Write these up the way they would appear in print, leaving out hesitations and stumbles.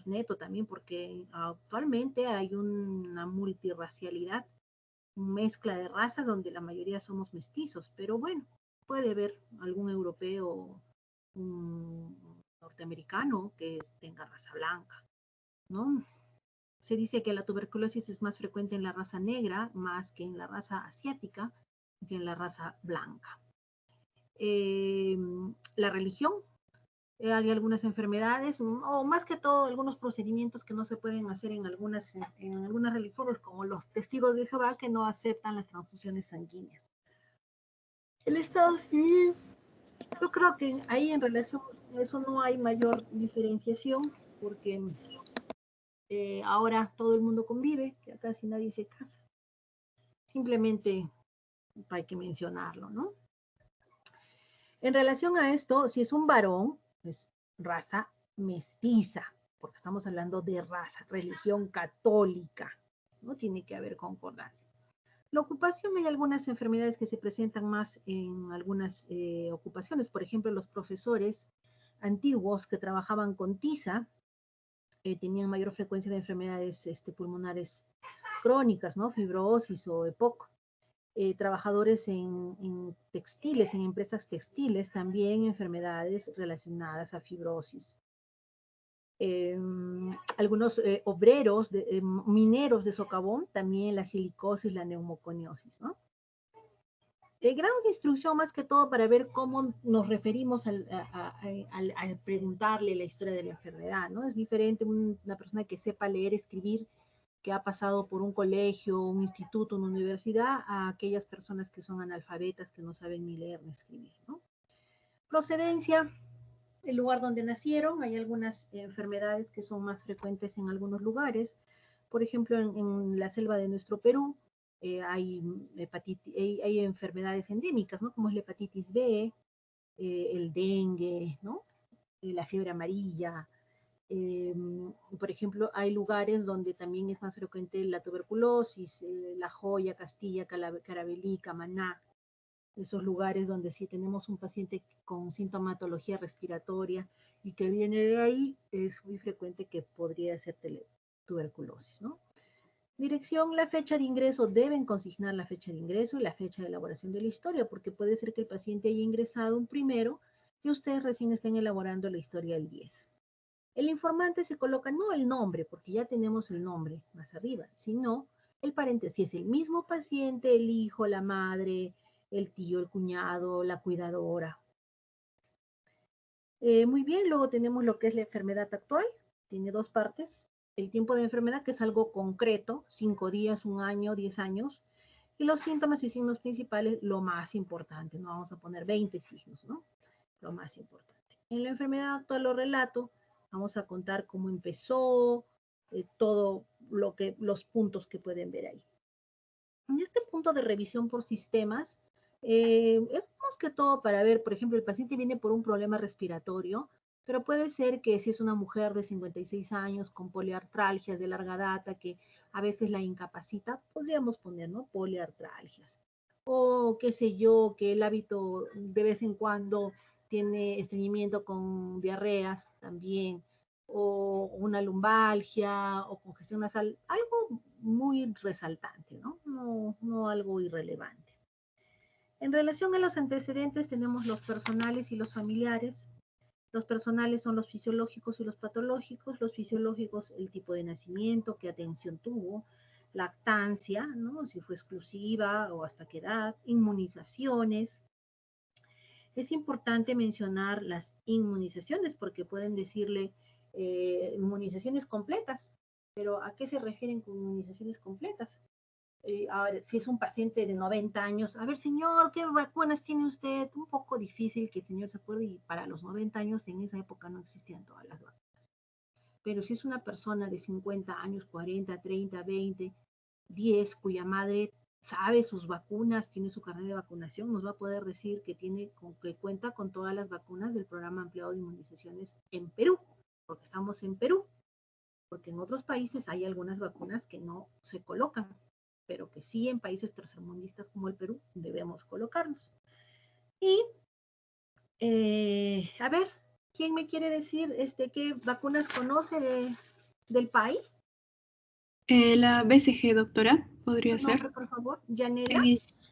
digamos, neto también, porque actualmente hay una multirracialidad, mezcla de razas donde la mayoría somos mestizos, pero bueno, puede haber algún europeo, un norteamericano que tenga raza blanca, ¿no? Se dice que la tuberculosis es más frecuente en la raza negra, más que en la raza asiática, que en la raza blanca. La religión, hay algunas enfermedades, o más que todo algunos procedimientos que no se pueden hacer en algunas religiones, como los testigos de Jehová, que no aceptan las transfusiones sanguíneas. El estado civil, yo creo que ahí en relación a eso no hay mayor diferenciación, porque ahora todo el mundo convive, que casi nadie se casa. Simplemente hay que mencionarlo, ¿no? En relación a esto, si es un varón, es raza mestiza, porque estamos hablando de raza, religión católica, no tiene que haber concordancia. La ocupación, hay algunas enfermedades que se presentan más en algunas ocupaciones, por ejemplo, los profesores antiguos que trabajaban con tiza tenían mayor frecuencia de enfermedades pulmonares crónicas, ¿no? Fibrosis o EPOC. Trabajadores en textiles, en empresas textiles, también enfermedades relacionadas a fibrosis. Algunos obreros, mineros de socavón, también la silicosis, la neumoconiosis, ¿no? Grado de instrucción más que todo para ver cómo nos referimos a preguntarle la historia de la enfermedad, ¿no? Es diferente una persona que sepa leer, escribir, que ha pasado por un colegio, un instituto, una universidad, a aquellas personas que son analfabetas, que no saben ni leer ni escribir, ¿no? Procedencia, el lugar donde nacieron. Hay algunas enfermedades que son más frecuentes en algunos lugares. Por ejemplo, en la selva de nuestro Perú hay enfermedades endémicas, ¿no? Como es la hepatitis B, el dengue, ¿no? La fiebre amarilla. Por ejemplo, hay lugares donde también es más frecuente la tuberculosis, La Joya, Castilla, Carabalí, Camaná, esos lugares donde si tenemos un paciente con sintomatología respiratoria y que viene de ahí, es muy frecuente que podría ser tuberculosis, ¿no? Dirección, la fecha de ingreso, deben consignar la fecha de ingreso y la fecha de elaboración de la historia, porque puede ser que el paciente haya ingresado un primero y ustedes recién estén elaborando la historia el 10. El informante se coloca no el nombre, porque ya tenemos el nombre más arriba, sino el pariente, si es el mismo paciente, el hijo, la madre, el tío, el cuñado, la cuidadora. Muy bien, luego tenemos lo que es la enfermedad actual, tiene dos partes. El tiempo de enfermedad, que es algo concreto, 5 días, 1 año, 10 años, y los síntomas y signos principales, lo más importante, no vamos a poner 20 signos, ¿no? Lo más importante. En la enfermedad actual lo relato, vamos a contar cómo empezó, todo los puntos que pueden ver ahí. En este punto de revisión por sistemas, es más que todo para ver, por ejemplo, el paciente viene por un problema respiratorio, pero puede ser que si es una mujer de 56 años con poliartralgias de larga data que a veces la incapacita, podríamos poner, ¿no? Poliartralgias. O qué sé yo, que el hábito de vez en cuando tiene estreñimiento con diarreas también, o una lumbalgia, o congestión nasal, algo muy resaltante, ¿no? No algo irrelevante. En relación a los antecedentes, tenemos los personales y los familiares. Los personales son los fisiológicos y los patológicos. Los fisiológicos, el tipo de nacimiento, qué atención tuvo, lactancia, ¿no? Si fue exclusiva o hasta qué edad, inmunizaciones. Es importante mencionar las inmunizaciones porque pueden decirle inmunizaciones completas, pero ¿a qué se refieren con inmunizaciones completas? Ahora, si es un paciente de 90 años, a ver, señor, ¿qué vacunas tiene usted? Un poco difícil que el señor se acuerde y para los 90 años en esa época no existían todas las vacunas. Pero si es una persona de 50 años, 40, 30, 20, 10, cuya madre sabe sus vacunas, tiene su carnet de vacunación, nos va a poder decir que cuenta con todas las vacunas del programa ampliado de inmunizaciones en Perú, porque estamos en Perú, porque en otros países hay algunas vacunas que no se colocan, pero que sí en países tercermundistas como el Perú debemos colocarlos. Y, a ver, ¿quién me quiere decir qué vacunas conoce del PAI. La BCG, doctora, podría Tu ser. nombre, por favor. Yanela.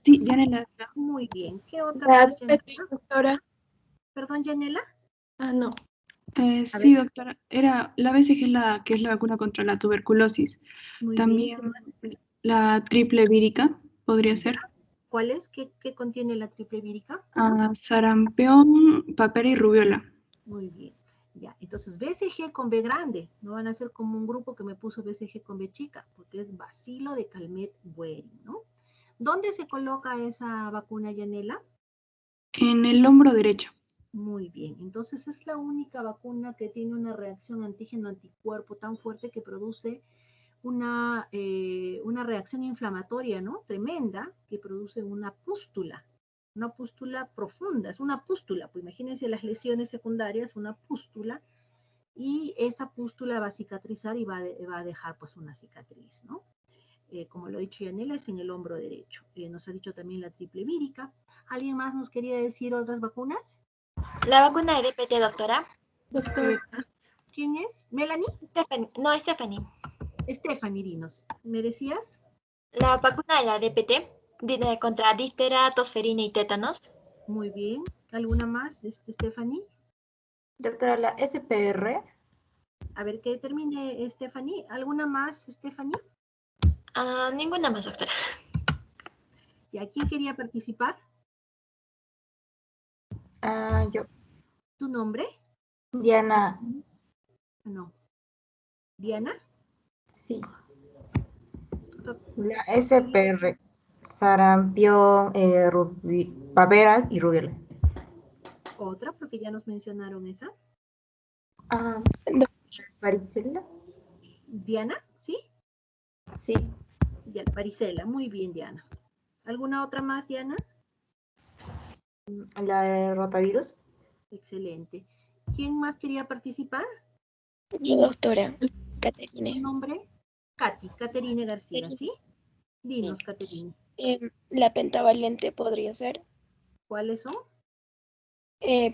Sí, Yanela. Muy bien. ¿Qué otra La más, DPT, Yanela? doctora. Perdón, Yanela. No. A Sí, ver. doctora. Era la BCG que es la vacuna contra la tuberculosis. Muy También bien. la triple vírica podría ser. ¿Cuál es? ¿Qué contiene la triple vírica? Sarampión, papera y rubiola. Muy bien. Ya, entonces BCG con B grande, no van a ser como un grupo que me puso BCG con B chica, porque es bacilo de Calmette-Guerin, ¿no? ¿Dónde se coloca esa vacuna, Yanela? En el hombro derecho. Muy bien, entonces es la única vacuna que tiene una reacción antígeno-anticuerpo tan fuerte que produce una reacción inflamatoria, ¿no? Tremenda, que produce una pústula profunda, es una pústula, pues imagínense las lesiones secundarias, una pústula, y esa pústula va a cicatrizar y va a dejar pues una cicatriz, ¿no? Como lo ha dicho Yanela, es en el hombro derecho. Nos ha dicho también la triple vírica. ¿Alguien más nos quería decir otras vacunas? La vacuna de DPT, doctora. Doctora. ¿Quién es? ¿Melanie? Stephanie. Stephanie, dinos. ¿Me decías? La vacuna de la DPT contra díftera, tosferina y tétanos. Muy bien. ¿Alguna más, Stephanie? Doctora, la SPR. A ver, que termine Stephanie. ¿Alguna más, Stephanie? Ninguna más, doctora. ¿Y a quién quería participar? Yo. ¿Tu nombre? Diana. No. ¿Diana? Sí. La SPR. Sarampión, paperas y rubiola. Otra, porque ya nos mencionaron esa. Varicela. ¿Diana? ¿Sí? Sí. Ya, varicela. Muy bien, Diana. ¿Alguna otra más, Diana? La de rotavirus. Excelente. ¿Quién más quería participar? Yo, doctora. ¿Tu Caterine. nombre? Caterine García, ¿sí? Dinos, Caterine. La pentavalente podría ser. ¿Cuáles son?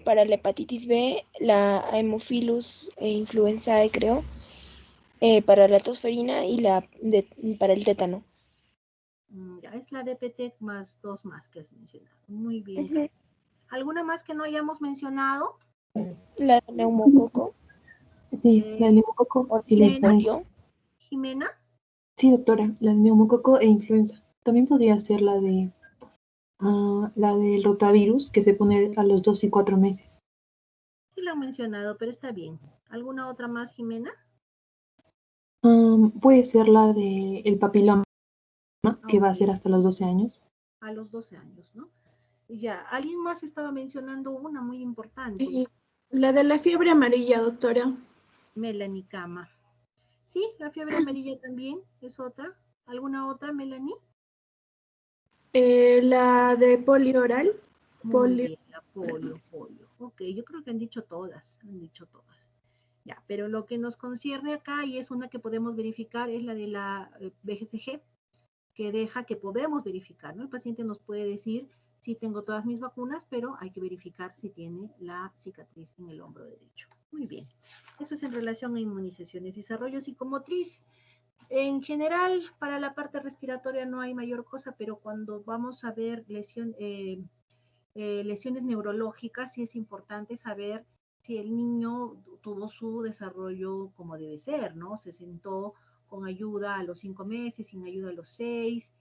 Para la hepatitis B, la Haemophilus influenzae, creo. Para la tosferina y para el tétano. Ya es la DPT más dos más que has mencionado. Muy bien, Ujú. Katy. ¿Alguna más que no hayamos mencionado? La de neumococo. Sí, la de neumococo y la influenza. ¿Jimena? Sí, doctora, la de neumococo e influenza. También podría ser la del rotavirus, que se pone a los 2 y 4 meses. Sí lo han mencionado, pero está bien. ¿Alguna otra más, Jimena? Puede ser la del papiloma, que va a ser hasta los 12 años. A los 12 años, ¿no? Ya, alguien más estaba mencionando una muy importante. La de la fiebre amarilla, doctora. Melanie Cama. Sí, la fiebre amarilla también es otra. ¿Alguna otra, Melanie? La de polio oral. Muy bien, la polio. Ok, yo creo que han dicho todas, Ya, pero lo que nos concierne acá y es una que podemos verificar es la de la BCG, que podemos verificar, ¿no? El paciente nos puede decir si tengo todas mis vacunas, pero hay que verificar si tiene la cicatriz en el hombro derecho. Muy bien. Eso es en relación a inmunizaciones. Desarrollo psicomotriz. En general, para la parte respiratoria no hay mayor cosa, pero cuando vamos a ver lesiones neurológicas, sí es importante saber si el niño tuvo su desarrollo como debe ser, ¿no? Se sentó con ayuda a los 5 meses, sin ayuda a los 6,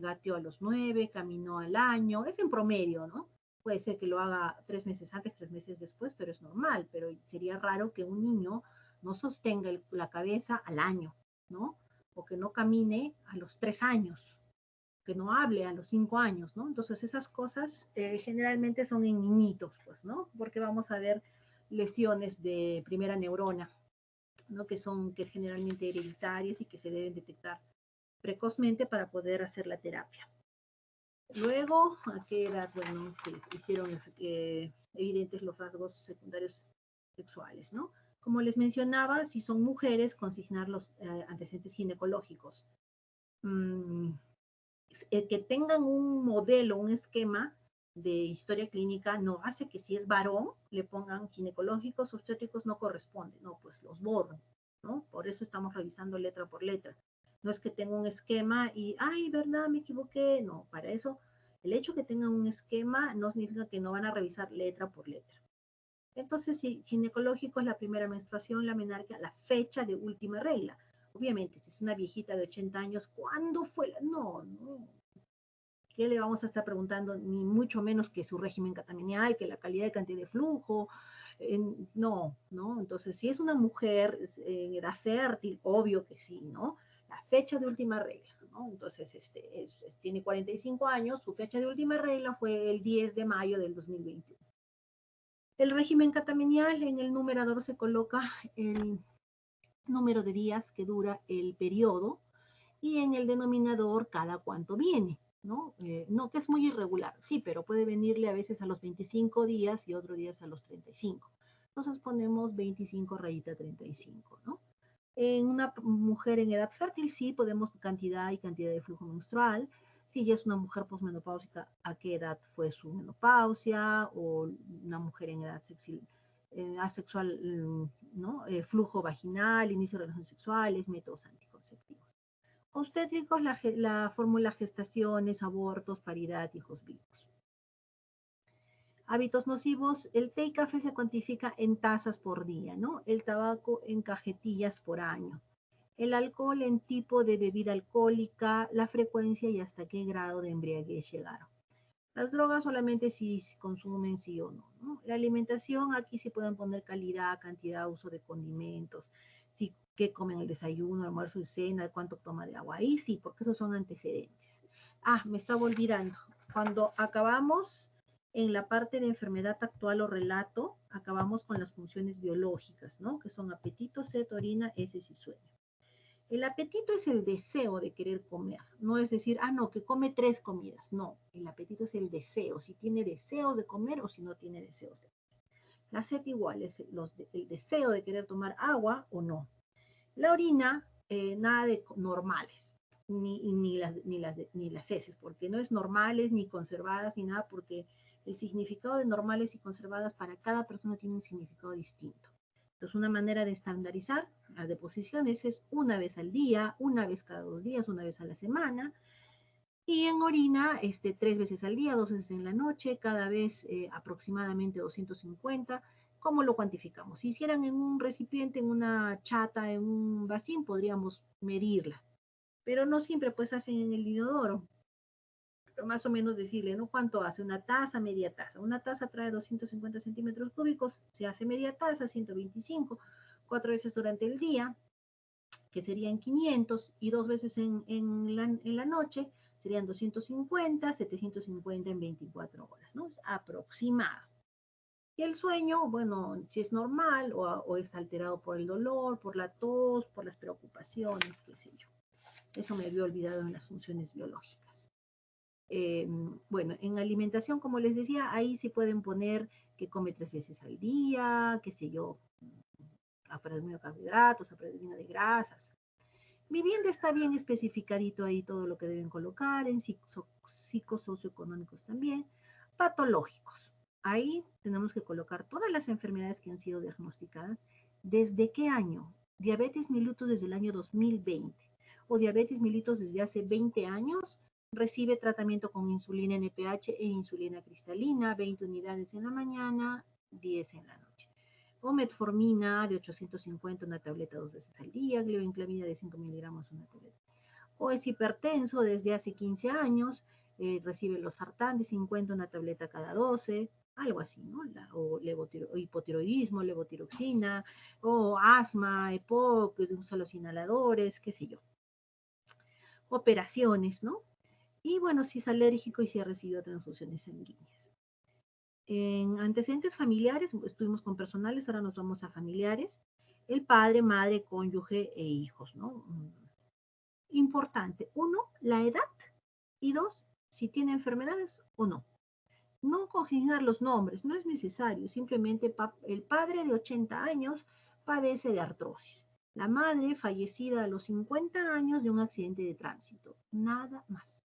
gateó a los 9, caminó al año, es en promedio, ¿no? Puede ser que lo haga 3 meses antes, 3 meses después, pero es normal, pero sería raro que un niño no sostenga la cabeza al año, ¿no? O que no camine a los 3 años, que no hable a los 5 años, ¿no? Entonces esas cosas generalmente son en niñitos, pues, ¿no? Porque vamos a ver lesiones de primera neurona, ¿no? Que generalmente hereditarias y que se deben detectar precozmente para poder hacer la terapia. Luego, ¿a qué edad? Bueno, que hicieron evidentes los rasgos secundarios sexuales, ¿no? Como les mencionaba, si son mujeres, consignar los antecedentes ginecológicos. Que tengan un modelo, un esquema de historia clínica no hace que si es varón le pongan ginecológicos, obstétricos no corresponde, no, pues los borro, ¿no? Por eso estamos revisando letra por letra. No es que tenga un esquema y, ay, ¿verdad? Me equivoqué. No, para eso, el hecho que tengan un esquema no significa que no van a revisar letra por letra. Entonces, si ginecológico es la primera menstruación, la menarquia, la fecha de última regla. Obviamente, si es una viejita de 80 años, ¿cuándo fue la...? No, no. ¿Qué le vamos a estar preguntando? Ni mucho menos que su régimen catamenial, que la calidad de cantidad de flujo. No, ¿no? Entonces, si es una mujer en edad fértil, obvio que sí, ¿no? La fecha de última regla, ¿no? Entonces, tiene 45 años, su fecha de última regla fue el 10 de mayo del 2021. El régimen catamenial, en el numerador se coloca el número de días que dura el periodo y en el denominador cada cuánto viene, ¿no? No, que es muy irregular, sí, pero puede venirle a veces a los 25 días y otros días a los 35. Entonces ponemos 25 rayita 35, ¿no? En una mujer en edad fértil sí podemos cantidad y cantidad de flujo menstrual. Si ya es una mujer posmenopáusica, a qué edad fue su menopausia, o una mujer en edad asexual, ¿no? Flujo vaginal, inicio de relaciones sexuales, métodos anticonceptivos. Obstétricos, la fórmula gestaciones, abortos, paridad, hijos vivos. Hábitos nocivos, el té y café se cuantifica en tazas por día, ¿no? El tabaco en cajetillas por año. El alcohol en tipo de bebida alcohólica, la frecuencia y hasta qué grado de embriaguez llegaron. Las drogas solamente si consumen sí o no, ¿no? La alimentación, aquí sí pueden poner calidad, cantidad, uso de condimentos, si qué comen el desayuno, almuerzo y cena, cuánto toma de agua. Ahí sí, porque esos son antecedentes. Ah, me estaba olvidando. Cuando acabamos en la parte de enfermedad actual o relato, acabamos con las funciones biológicas, ¿no? Que son apetito, sed, orina, heces y sueño. El apetito es el deseo de querer comer, no es decir, ah, no, que come 3 comidas. No, el apetito es el deseo, si tiene deseos de comer o si no tiene deseos de comer. La sed igual es el deseo de querer tomar agua o no. La orina, nada de normales, ni las heces, porque no es normales, ni conservadas, ni nada, porque el significado de normales y conservadas para cada persona tiene un significado distinto. Entonces, una manera de estandarizar las deposiciones es una vez al día, una vez cada 2 días, una vez a la semana. Y en orina, 3 veces al día, 2 veces en la noche, cada vez aproximadamente 250. ¿Cómo lo cuantificamos? Si hicieran en un recipiente, en una chata, en un vasín, podríamos medirla. Pero no siempre pues hacen en el inodoro. Pero más o menos decirle, ¿no? ¿Cuánto hace? Una taza, media taza. Una taza trae 250 centímetros cúbicos, se hace media taza, 125, 4 veces durante el día, que serían 500, y 2 veces en la noche, serían 250, 750 en 24 horas, ¿no? Es aproximado. Y el sueño, bueno, si es normal o está alterado por el dolor, por la tos, por las preocupaciones, qué sé yo. Eso me había olvidado en las funciones biológicas. Bueno, en alimentación, como les decía, ahí sí pueden poner que come 3 veces al día, qué sé yo, a predominio de carbohidratos, a predominio de grasas. Vivienda está bien especificadito ahí todo lo que deben colocar, en psicosocioeconómicos también, patológicos. Ahí tenemos que colocar todas las enfermedades que han sido diagnosticadas. ¿Desde qué año? Diabetes mellitus desde el año 2020 o diabetes mellitus desde hace 20 años. Recibe tratamiento con insulina NPH e insulina cristalina, 20 unidades en la mañana, 10 en la noche. O metformina de 850, una tableta 2 veces al día, glibenclamida de 5 miligramos, una tableta. O es hipertenso desde hace 15 años, recibe los sartán de 50, una tableta cada 12, algo así, ¿no? O hipotiroidismo, levotiroxina, o asma, EPOC, usa los inhaladores, qué sé yo. Operaciones, ¿no? Y bueno, si es alérgico y si ha recibido transfusiones sanguíneas. En antecedentes familiares, estuvimos con personales, ahora nos vamos a familiares. El padre, madre, cónyuge e hijos, ¿no? Importante, 1, la edad, y 2, si tiene enfermedades o no. No conjugar los nombres, no es necesario, simplemente el padre de 80 años padece de artrosis. La madre fallecida a los 50 años de un accidente de tránsito, nada más.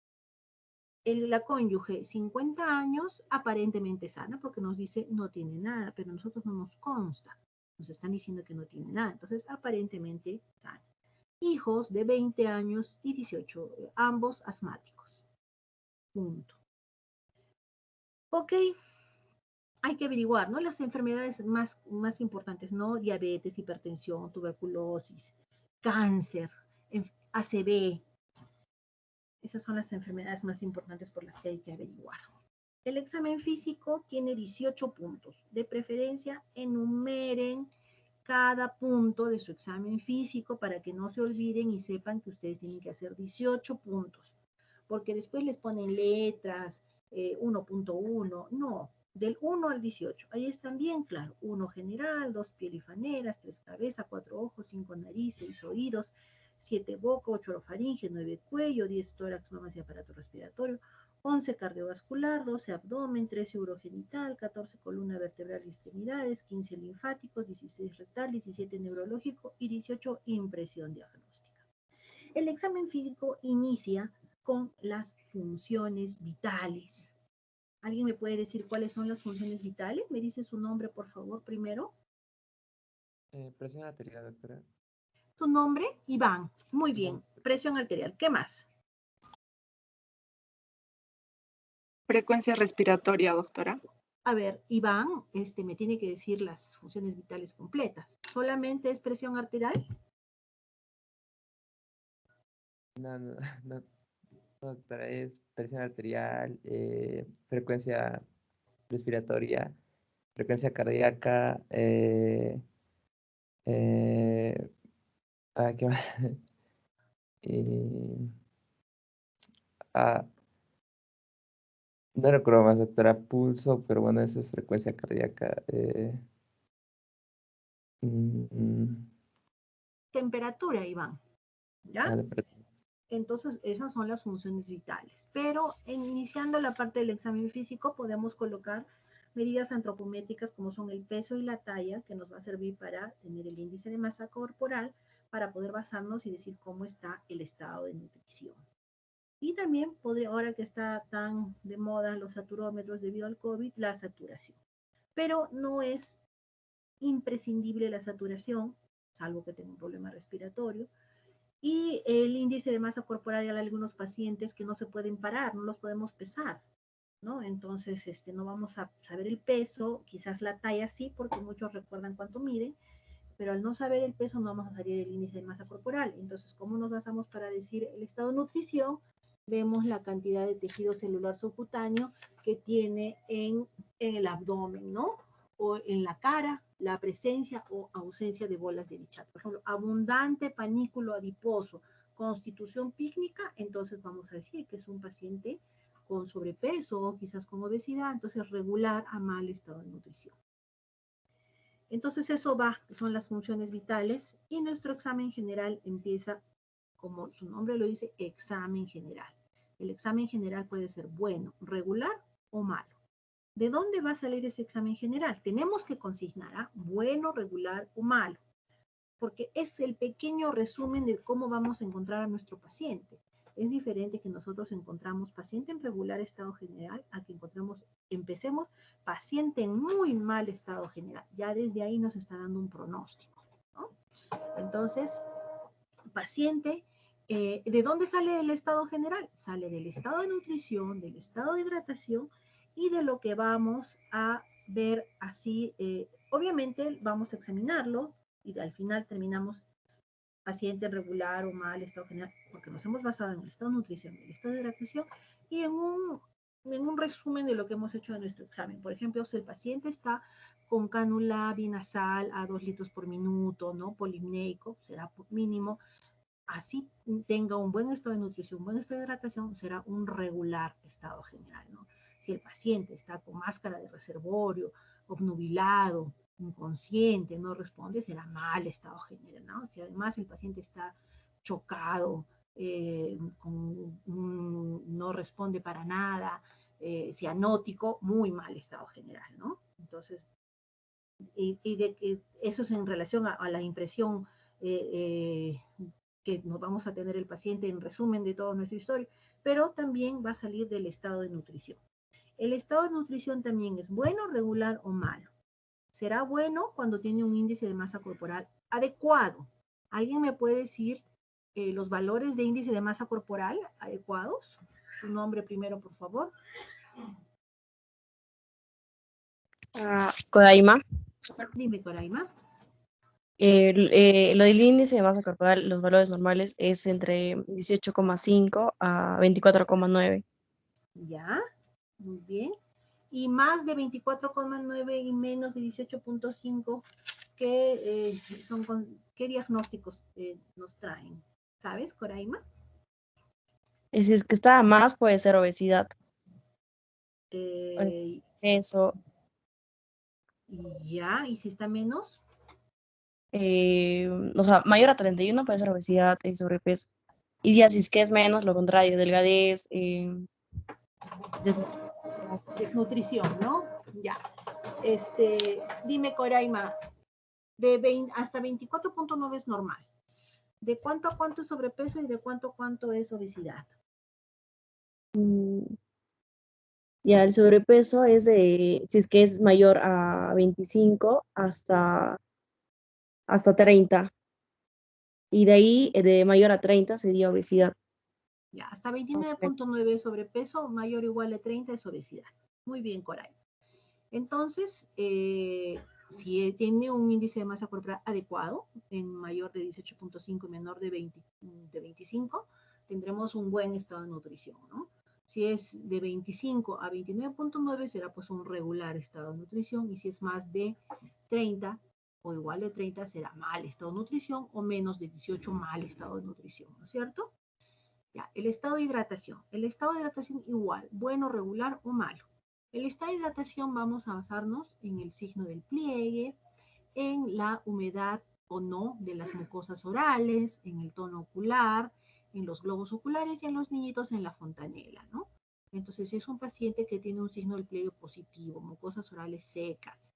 La cónyuge, 50 años, aparentemente sana, porque nos dice no tiene nada, pero a nosotros no nos consta. Nos están diciendo que no tiene nada. Entonces, aparentemente sana. Hijos de 20 años y 18, ambos asmáticos. Punto. Ok, hay que averiguar, ¿no? Las enfermedades más importantes, ¿no? Diabetes, hipertensión, tuberculosis, cáncer, ACV. Esas son las enfermedades más importantes por las que hay que averiguar. El examen físico tiene 18 puntos. De preferencia, enumeren cada punto de su examen físico para que no se olviden y sepan que ustedes tienen que hacer 18 puntos. Porque después les ponen letras, 1.1, no, del 1 al 18. Ahí están bien claro. 1 general, 2 piel y faneras, 3 cabeza, 4 ojos, 5 nariz, 6 oídos, 7 boca, 8 orofaringe, 9 cuello, 10 tórax, mamas y aparato respiratorio, 11 cardiovascular, 12 abdomen, 13 urogenital, 14 columna vertebral y extremidades, 15 linfáticos, 16 rectal, 17 neurológico y 18 impresión diagnóstica. El examen físico inicia con las funciones vitales. ¿Alguien me puede decir cuáles son las funciones vitales? ¿Me dice su nombre, por favor, primero? Presión arterial, doctora. ¿Tu nombre? Iván. Muy bien. Presión arterial. ¿Qué más? Frecuencia respiratoria, doctora. A ver, Iván, me tiene que decir las funciones vitales completas. ¿Solamente es presión arterial? No, doctora, es presión arterial, frecuencia respiratoria, frecuencia cardíaca, ¿qué más? Ah, no recuerdo más, doctora, pulso, pero bueno, eso es frecuencia cardíaca. Temperatura, Iván. ¿Ya? Entonces, esas son las funciones vitales. Pero iniciando la parte del examen físico, podemos colocar medidas antropométricas como son el peso y la talla, que nos va a servir para tener el índice de masa corporal, para poder basarnos y decir cómo está el estado de nutrición. Y también podría, ahora que está tan de moda los saturómetros debido al COVID, la saturación. Pero no es imprescindible la saturación, salvo que tenga un problema respiratorio. Y el índice de masa corporal, hay algunos pacientes que no se pueden parar, no los podemos pesar, ¿no? Entonces, no vamos a saber el peso, quizás la talla sí, porque muchos recuerdan cuánto miden, pero al no saber el peso no vamos a saber el índice de masa corporal. Entonces, ¿cómo nos basamos para decir el estado de nutrición? Vemos la cantidad de tejido celular subcutáneo que tiene en el abdomen, ¿no? O en la cara, la presencia o ausencia de bolas de Bichat. Por ejemplo, abundante panículo adiposo, constitución pícnica, entonces vamos a decir que es un paciente con sobrepeso o quizás con obesidad, entonces regular a mal estado de nutrición. Entonces eso son las funciones vitales y nuestro examen general empieza, como su nombre lo dice, examen general. El examen general puede ser bueno, regular o malo. ¿De dónde va a salir ese examen general? Tenemos que consignar bueno, regular o malo, porque es el pequeño resumen de cómo vamos a encontrar a nuestro paciente. Es diferente que nosotros encontramos paciente en regular estado general a que empecemos paciente en muy mal estado general. Ya desde ahí nos está dando un pronóstico, ¿no? Entonces, paciente, ¿de dónde sale el estado general? Sale del estado de nutrición, del estado de hidratación y de lo que vamos a ver así. Obviamente vamos a examinarlo y al final terminamos paciente regular o mal estado general, porque nos hemos basado en el estado de nutrición, el estado de hidratación y en un resumen de lo que hemos hecho en nuestro examen. Por ejemplo, si el paciente está con cánula binasal a 2 litros por minuto, ¿no? Polimneico, será mínimo. Así tenga un buen estado de nutrición, un buen estado de hidratación, será un regular estado general, ¿no? Si el paciente está con máscara de reservorio, obnubilado, inconsciente, no responde, será mal estado general, ¿no? Si además el paciente está chocado, no responde para nada, cianótico, muy mal estado general, ¿no? Entonces, eso es en relación a la impresión que nos vamos a tener el paciente en resumen de toda nuestra historia, pero también va a salir del estado de nutrición. El estado de nutrición también es bueno, regular o malo. será bueno cuando tiene un índice de masa corporal adecuado. ¿Alguien me puede decir los valores de índice de masa corporal adecuados? Su nombre primero, por favor. Codaima. Dime, Coraima. Lo del índice de masa corporal, los valores normales es entre 18,5 a 24,9. Ya, muy bien. Y más de 24,9 y menos de 18,5, ¿qué diagnósticos nos traen? ¿Sabes, Coraima? Si es que está más, puede ser obesidad. Eso. Ya, ¿y si está menos? O sea, mayor a 31 puede ser obesidad y sobrepeso. Y ya si es que es menos, lo contrario, delgadez, Desnutrición, ¿no? Ya. Dime, Coraima, hasta 24,9 es normal. ¿De cuánto a cuánto es sobrepeso y de cuánto a cuánto es obesidad? Ya el sobrepeso es si es que es mayor a 25 hasta 30. Y de ahí, de mayor a 30 sería obesidad. Ya, hasta 29,9 es sobrepeso, mayor o igual a 30 es obesidad. Muy bien, Coraima. Entonces, si tiene un índice de masa corporal adecuado, en mayor de 18,5 y menor de 25, tendremos un buen estado de nutrición, ¿no? Si es de 25 a 29,9 será pues un regular estado de nutrición, y si es más de 30 o igual de 30 será mal estado de nutrición, o menos de 18 mal estado de nutrición, ¿no es cierto? Ya, el estado de hidratación. El estado de hidratación igual, bueno, regular o malo. El estado de hidratación vamos a basarnos en el signo del pliegue, en la humedad o no de las mucosas orales, en el tono ocular, en los globos oculares y en los niñitos en la fontanela, ¿no? Entonces, si es un paciente que tiene un signo del pliegue positivo, mucosas orales secas,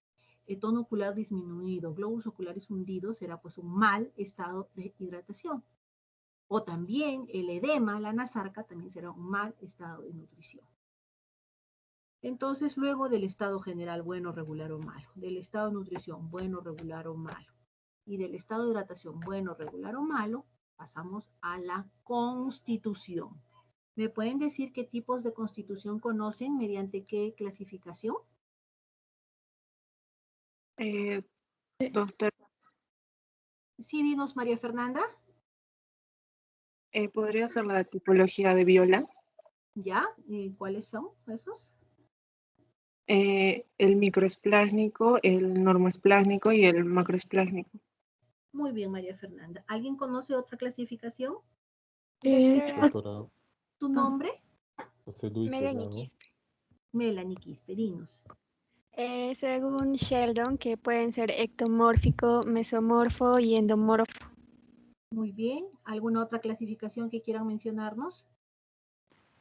el tono ocular disminuido, globos oculares hundidos, será pues un mal estado de hidratación. O también el edema, la nasarca, también será un mal estado de nutrición. Entonces, luego del estado general, bueno, regular o malo, del estado de nutrición, bueno, regular o malo, y del estado de hidratación, bueno, regular o malo, pasamos a la constitución. ¿Me pueden decir qué tipos de constitución conocen, mediante qué clasificación? Doctor, Sí, dinos, María Fernanda. ¿podría ser la tipología de Viola? ¿Ya? ¿Y cuáles son esos? El microesplásmico, el normoesplásmico y el macroesplásmico. Muy bien, María Fernanda. ¿Alguien conoce otra clasificación? Doctora, ¿Tu nombre? José Luis Melanie Delgado. Quispe. Melanie Quispe, dinos. Según Sheldon, que pueden ser ectomórfico, mesomorfo y endomorfo. Muy bien. ¿Alguna otra clasificación que quieran mencionarnos?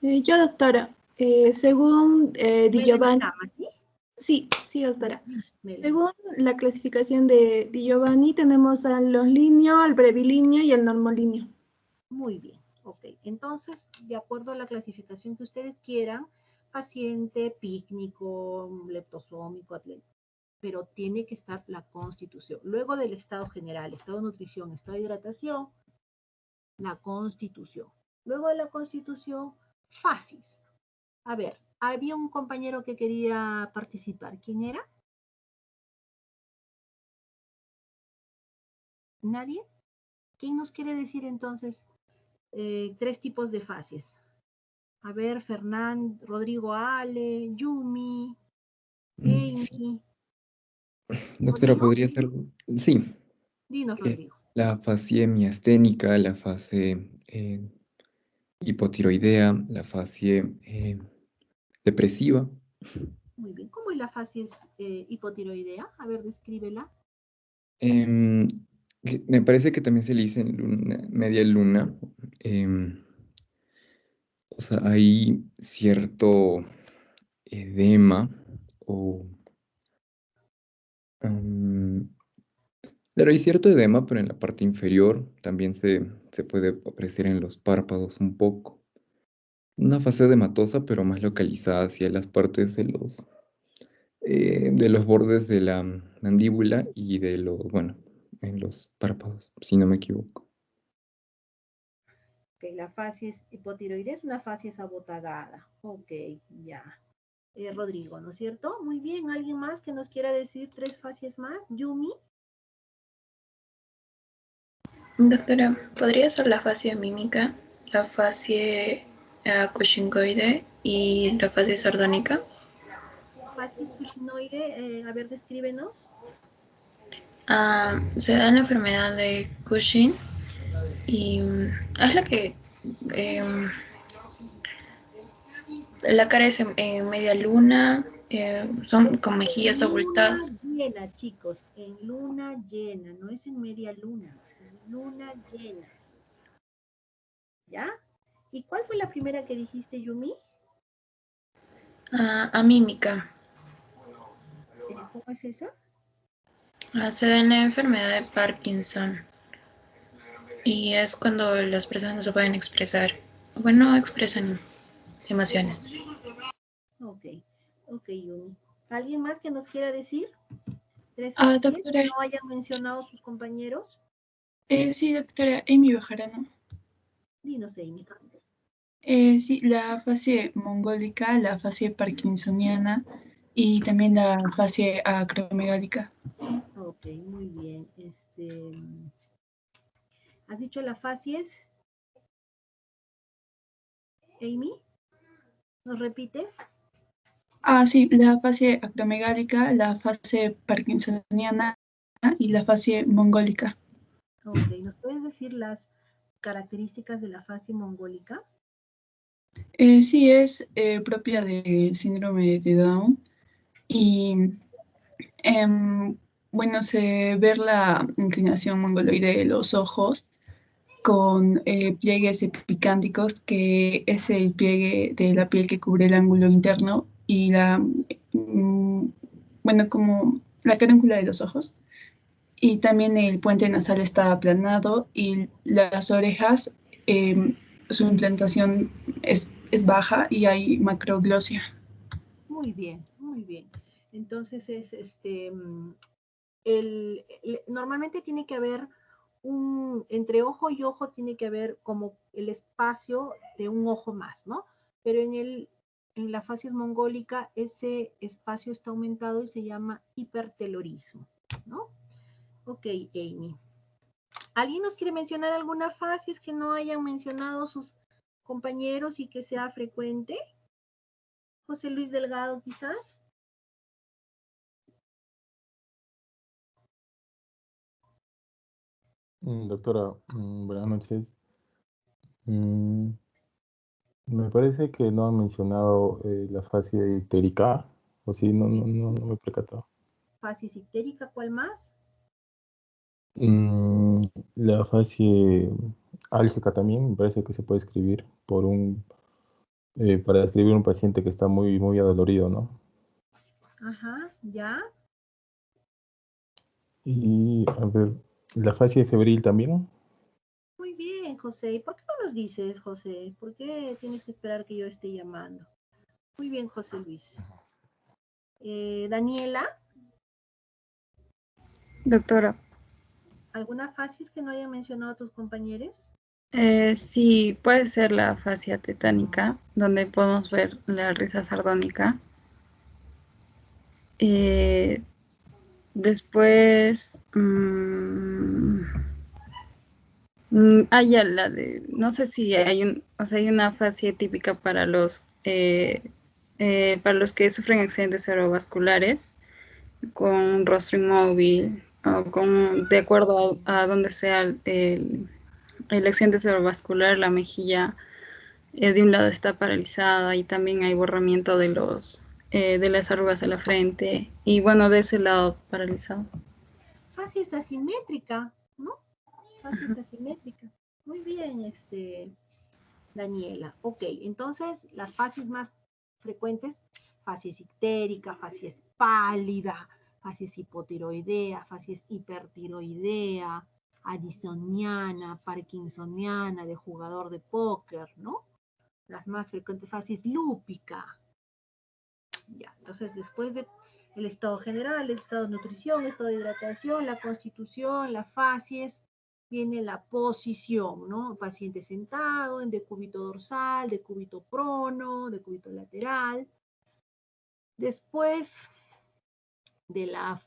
Yo, doctora, según Di Giovanni, ¿sí? Sí, doctora. Melanie. Según la clasificación de Di Giovanni, tenemos al longilíneo, al brevilíneo y al normolíneo. Muy bien, ok. Entonces, de acuerdo a la clasificación que ustedes quieran, paciente, pícnico, leptosómico, atleta, pero tiene que estar la constitución. Luego del estado general, estado de nutrición, estado de hidratación, la constitución. Luego de la constitución, fases. A ver, había un compañero que quería participar. ¿Quién era? ¿Nadie? ¿Quién nos quiere decir entonces 3 tipos de fases? A ver, Rodrigo Ale, Yumi, Amy. Doctora, ¿Rodrigo? podría ser, sí, Dinos, Rodrigo. la fase miasténica, la fase hipotiroidea, la fase depresiva. Muy bien. ¿Cómo es la fase hipotiroidea? A ver, descríbela. Me parece que también se le dice media luna. O sea, hay cierto edema o... claro, hay cierto edema, pero en la parte inferior también se puede apreciar en los párpados un poco. Una fase edematosa, pero más localizada hacia las partes de de los bordes de la mandíbula y de bueno, en los párpados, si no me equivoco. Ok, la facies hipotiroidea es una facies abotagada. Ok, ya. Rodrigo, ¿no es cierto? Muy bien, ¿alguien más que nos quiera decir 3 facies más? Yumi. Doctora, ¿podría ser la fascia mímica, la fascia cushingoide y la fascia sardónica? Facies cushingoide, a ver, descríbenos. Se da la enfermedad de Cushing y es la que la cara es en media luna, son con mejillas abultadas. Luna llena, chicos, en luna llena, no es en media luna, en luna llena. ¿Ya? ¿Y cuál fue la primera que dijiste, Yumi? Amímica. ¿Cómo es esa? Se da en la enfermedad de Parkinson y es cuando las personas no se pueden expresar, bueno, no expresan emociones. Ok, Yumi. ¿Alguien más que nos quiera decir? 3 facies doctora. que no hayan mencionado sus compañeros. Sí, doctora, Amy Bejarano. Dinos, Amy. Sí, la fase mongólica, la fase parkinsoniana y también la fase acromegálica. Ok, muy bien. ¿Has dicho la facies? Amy, ¿nos repites? Sí, la fase acromegálica, la fase parkinsoniana y la fase mongólica. Ok, ¿nos puedes decir las características de la fase mongólica? Sí, es propia del síndrome de Down y bueno, se ve la inclinación mongoloide de los ojos con pliegues epicánticos, que es el pliegue de la piel que cubre el ángulo interno y bueno, como la caráncula de los ojos. Y también el puente nasal está aplanado y las orejas, su implantación es baja y hay macroglosia. Muy bien, muy bien. Entonces es normalmente tiene que haber entre ojo y ojo tiene que haber como el espacio de un ojo más, ¿no? Pero en la facies mongólica ese espacio está aumentado y se llama hipertelorismo, ¿no? Ok, Amy. ¿Alguien nos quiere mencionar alguna facies que no hayan mencionado sus compañeros y que sea frecuente? José Luis Delgado, quizás. Doctora, buenas noches. Me parece que no han mencionado la fase ictérica, o sí, no me he percatado. Facies ictérica, ¿cuál más? La fase álgica también, me parece que se puede escribir para describir un paciente que está muy, muy adolorido, ¿no? Ajá, ya. Y, a ver, la fase febril también. Muy bien, José. ¿Y por qué no nos dices, José? ¿Por qué tienes que esperar que yo esté llamando? Muy bien, José Luis. Daniela, Doctora, ¿alguna facies que no hayan mencionado tus compañeros? sí, puede ser la fascia tetánica, donde podemos ver la risa sardónica. Después, ya la de, no sé si hay hay una fascia típica para los que sufren accidentes cerebrovasculares, con un rostro inmóvil, o de acuerdo a donde sea el accidente cerebrovascular, la mejilla de un lado está paralizada y también hay borramiento de las arrugas de la frente y bueno, de ese lado paralizado. Facies asimétrica, ¿no? Facies asimétrica. Muy bien, Daniela. Ok, entonces las facies más frecuentes, facies ictérica, facies pálida, facies hipotiroidea, facies hipertiroidea, addisoniana, parkinsoniana, de jugador de póker, ¿no? Las más frecuentes facies lúpica. Ya, entonces después de el estado general, el estado de nutrición, el estado de hidratación, la constitución, la facies, viene la posición, ¿no? Paciente sentado, en decúbito dorsal, decúbito prono, decúbito lateral. Después de la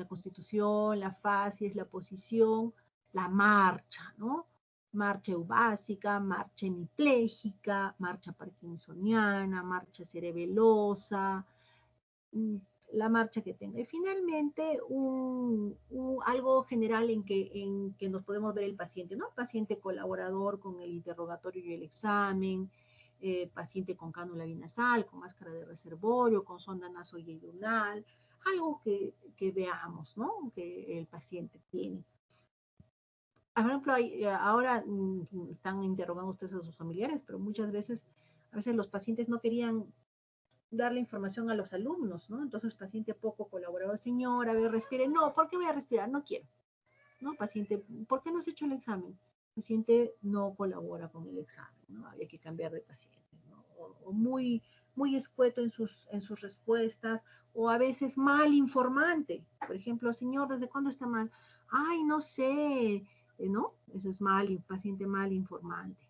constitución, la facies, la posición, la marcha, ¿no? Marcha eubásica, marcha hemipléjica, marcha parkinsoniana, marcha cerebelosa, la marcha que tenga. Y finalmente, algo general en que nos podemos ver el paciente, ¿no? Paciente colaborador con el interrogatorio y el examen, paciente con cánula binasal, con máscara de reservorio, con sonda nasoyeyunal, algo que veamos, ¿no? Que el paciente tiene. Por ejemplo, ahora están interrogando ustedes a sus familiares, pero muchas veces, a veces los pacientes no querían darle información a los alumnos, ¿no? Entonces, paciente poco colaborador, señora, a ver, respire. No, ¿por qué voy a respirar? No quiero. ¿No? Paciente, ¿por qué no has hecho el examen? Paciente no colabora con el examen, ¿no? Había que cambiar de paciente, ¿no? O muy, muy escueto en sus respuestas, o a veces mal informante. Por ejemplo, señor, ¿desde cuándo está mal? Ay, no sé, ¿no? Eso es mal, paciente mal informante.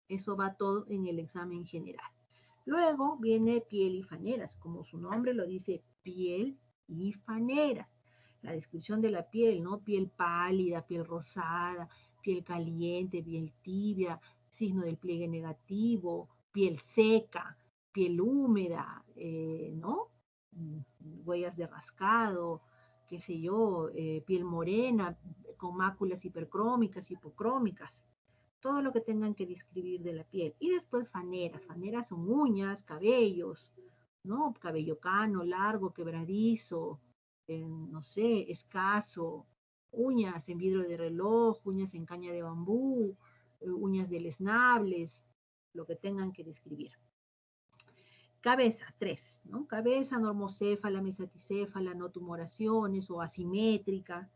Eso va todo en el examen general. Luego viene piel y faneras, como su nombre lo dice, piel y faneras. La descripción de la piel, ¿no? Piel pálida, piel rosada, piel caliente, piel tibia, signo del pliegue negativo, piel seca, piel húmeda, ¿no? Huellas de rascado, qué sé yo, piel morena, con máculas hipercrómicas, hipocrómicas. Todo lo que tengan que describir de la piel. Y después faneras. Faneras son uñas, cabellos, ¿no? Cabello cano, largo, quebradizo, no sé, escaso, uñas en vidrio de reloj, uñas en caña de bambú, uñas deleznables, lo que tengan que describir. Cabeza, 3, ¿no? Cabeza normocéfala, mesaticéfala, no tumoraciones o asimétrica.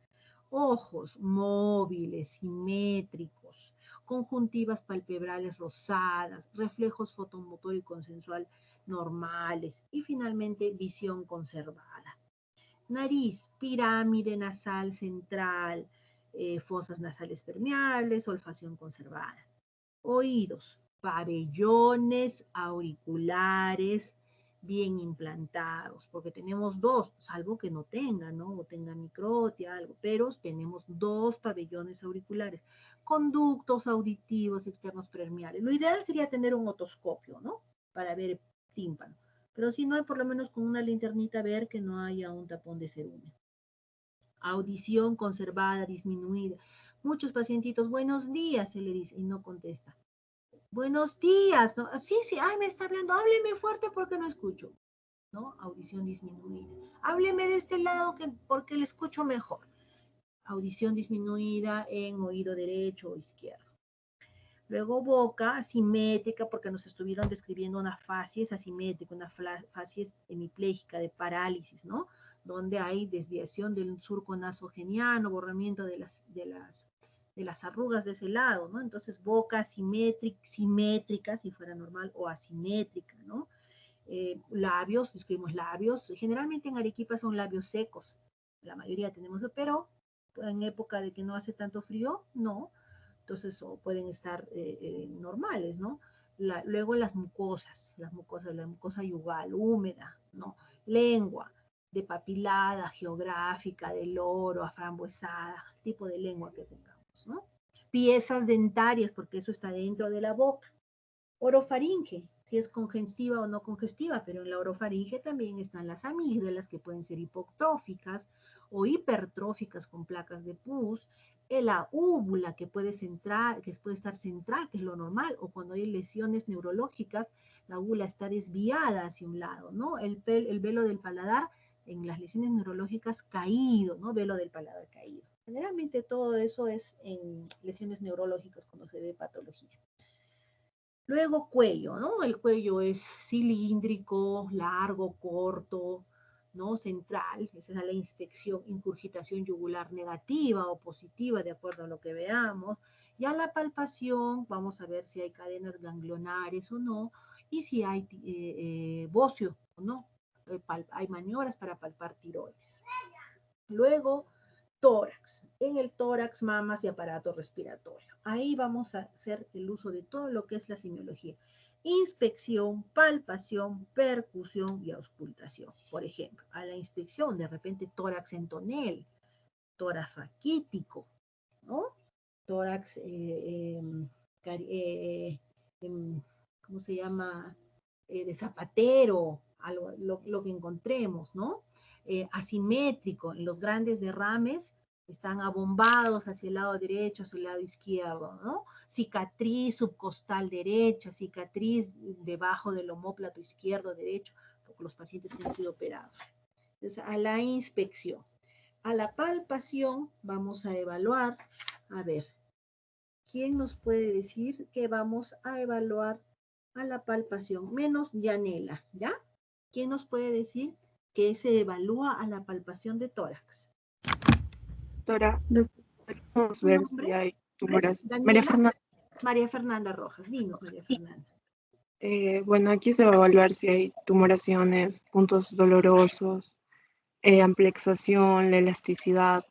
Ojos móviles, simétricos, conjuntivas palpebrales rosadas, reflejos fotomotor y consensual normales y finalmente visión conservada. Nariz, pirámide nasal central, fosas nasales permeables, olfacción conservada. Oídos, pabellones auriculares bien implantados, porque tenemos dos, salvo que no tengan, ¿no? O tenga microtia, algo, pero tenemos dos pabellones auriculares, conductos auditivos externos permeables. Lo ideal sería tener un otoscopio, ¿no? Para ver el tímpano, pero si no hay, por lo menos con una linternita ver que no haya un tapón de cerumen. Audición conservada, disminuida. Muchos pacientitos, buenos días, se le dice, y no contesta. Buenos días, ¿no? Sí, ay, me está hablando, hábleme fuerte porque no escucho, ¿no? Audición disminuida. Hábleme de este lado porque le escucho mejor. Audición disminuida en oído derecho o izquierdo. Luego boca asimétrica, porque nos estuvieron describiendo una facies asimétrica, una facies hemipléjica de parálisis, ¿no? Donde hay desviación del surco nasogeniano, borramiento de las arrugas de ese lado, ¿no? Entonces, boca simétrica, si fuera normal, o asimétrica, ¿no? Labios, escribimos labios, generalmente en Arequipa son labios secos, la mayoría tenemos, pero en época de que no hace tanto frío, no, entonces pueden estar normales, ¿no? Luego la mucosa yugal, húmeda, ¿no? Lengua, de papilada, geográfica, de loro, aframbuesada, tipo de lengua que tengamos, ¿no? Piezas dentarias, porque eso está dentro de la boca. Orofaringe, si es congestiva o no congestiva, pero en la orofaringe también están las amígdalas, que pueden ser hipotróficas o hipertróficas con placas de pus, la úvula, que puede estar central, que es lo normal, o cuando hay lesiones neurológicas, la úvula está desviada hacia un lado, ¿no? El velo del paladar, en las lesiones neurológicas, caído, ¿no? Velo del paladar caído. Generalmente todo eso es en lesiones neurológicas cuando se ve patología. Luego cuello, ¿no? El cuello es cilíndrico, largo, corto, ¿no? Central, esa es la inspección, incurgitación yugular negativa o positiva, de acuerdo a lo que veamos. Ya la palpación, vamos a ver si hay cadenas ganglionares o no, y si hay bocio o no. hay maniobras para palpar tiroides. Luego, tórax. En el tórax, mamas y aparato respiratorio. Ahí vamos a hacer el uso de todo lo que es la semiología. Inspección, palpación, percusión y auscultación. Por ejemplo, a la inspección, de repente tórax en tonel, tórax raquítico, ¿no? Tórax, ¿cómo se llama? De zapatero, lo que encontremos, ¿no? Asimétrico, en los grandes derrames están abombados hacia el lado derecho, hacia el lado izquierdo, ¿no? Cicatriz subcostal derecha, cicatriz debajo del omóplato izquierdo, derecho, porque los pacientes que han sido operados. Entonces, a la inspección. A la palpación vamos a evaluar, a ver, ¿quién nos puede decir que vamos a evaluar a la palpación? Menos Yanela, ¿ya? ¿Quién nos puede decir que se evalúa a la palpación de tórax? Doctora, podemos ver si hay tumores. María Fernanda Rojas, dinos, María Fernanda. Bueno, aquí se va a evaluar si hay tumoraciones, puntos dolorosos, amplexación, la elasticidad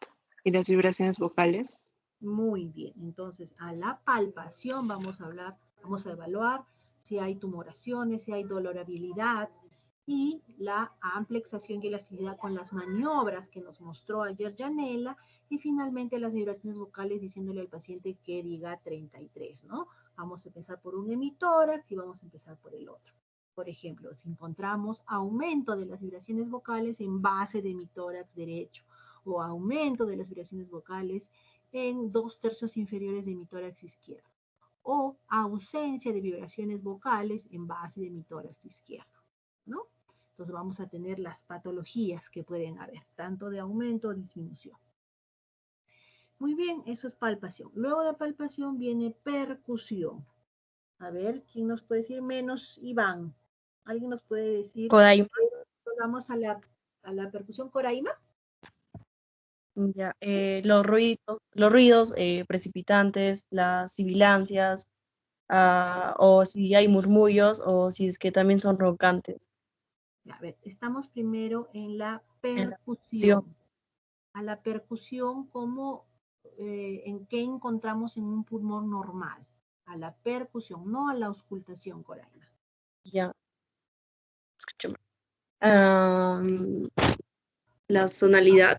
y las vibraciones vocales. Muy bien, entonces a la palpación vamos a evaluar si hay tumoraciones, si hay dolorabilidad y la amplexación y elasticidad con las maniobras que nos mostró ayer Yanela y finalmente las vibraciones vocales diciéndole al paciente que diga 33, ¿no? Vamos a empezar por un hemitórax y vamos a empezar por el otro. Por ejemplo, si encontramos aumento de las vibraciones vocales en base de hemitórax derecho o aumento de las vibraciones vocales en 2/3 inferiores de hemitórax izquierdo o ausencia de vibraciones vocales en base de hemitórax izquierdo, ¿no? Entonces vamos a tener las patologías que pueden haber, tanto de aumento o disminución. Muy bien, eso es palpación. Luego de palpación viene percusión. A ver, ¿quién nos puede decir? Menos Iván. ¿Alguien nos puede decir? Coraima. Vamos a la percusión Coraima. Ya, los ruidos precipitantes, las sibilancias, o si hay murmullos, o si es que también son roncantes. A ver, estamos primero en la percusión. A la percusión, ¿en qué encontramos en un pulmón normal? A la percusión, no a la auscultación, Coraima. Ya. Escúchame. La sonalidad.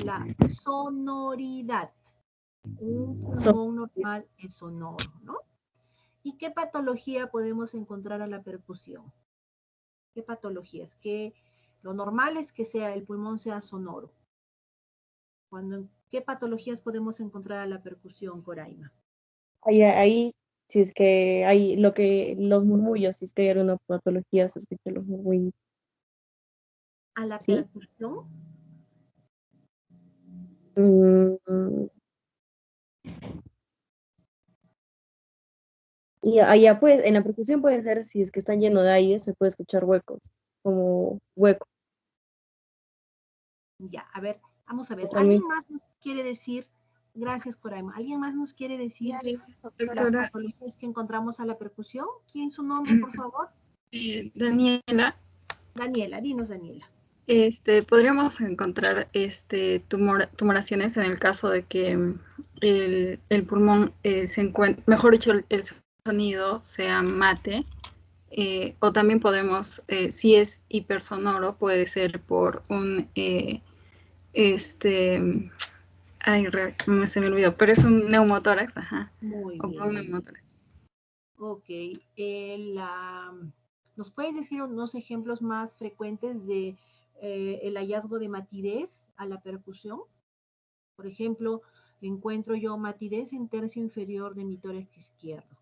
La sonoridad. Un pulmón normal es sonoro, ¿no? ¿Y qué patología podemos encontrar a la percusión? ¿Qué patologías? Que lo normal es que el pulmón sea sonoro. ¿Qué patologías podemos encontrar a la percusión, Coraima? Ahí, si es que hay los murmullos, si es que hay alguna patología, se escuchan los murmullos. ¿A la percusión? Y allá pues, en la percusión pueden ser, si es que están llenos de aire, se puede escuchar huecos, como hueco. Ya, a ver, vamos a ver. ¿Alguien más nos quiere decir? Gracias, Coraima. ¿Alguien más nos quiere decir las patologías que encontramos a la percusión? ¿Quién es su nombre, por favor? Daniela. Daniela, dinos, Daniela. Podríamos encontrar tumoraciones en el caso de que el pulmón se encuentre, mejor dicho, el sonido sea mate, o también podemos, si es hipersonoro, puede ser por un, se me olvidó, pero es un neumotórax, ajá. Muy o bien. Un neumotórax. Ok, ¿nos puedes decir unos ejemplos más frecuentes de el hallazgo de matidez a la percusión? Por ejemplo, encuentro yo matidez en tercio inferior de mi tórax izquierdo.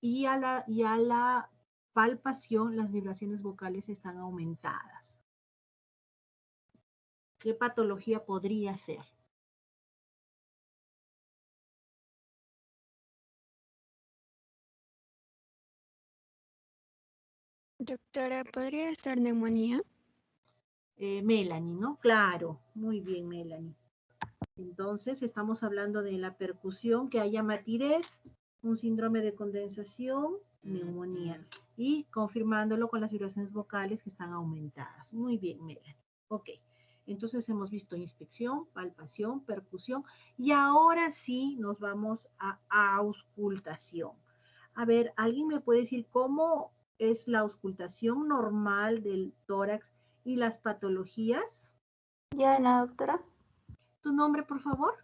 Y a la palpación, las vibraciones vocales están aumentadas. ¿Qué patología podría ser? Doctora, ¿podría estar neumonía? Melanie, ¿no? Claro, muy bien, Melanie. Entonces, estamos hablando de la percusión, que haya matidez, un síndrome de condensación, neumonía. y confirmándolo con las vibraciones vocales que están aumentadas. Muy bien, Melanie. Ok, entonces hemos visto inspección, palpación, percusión y ahora sí nos vamos a auscultación. A ver, ¿alguien me puede decir cómo es la auscultación normal del tórax y las patologías? Diana, doctora. ¿Tu nombre, por favor?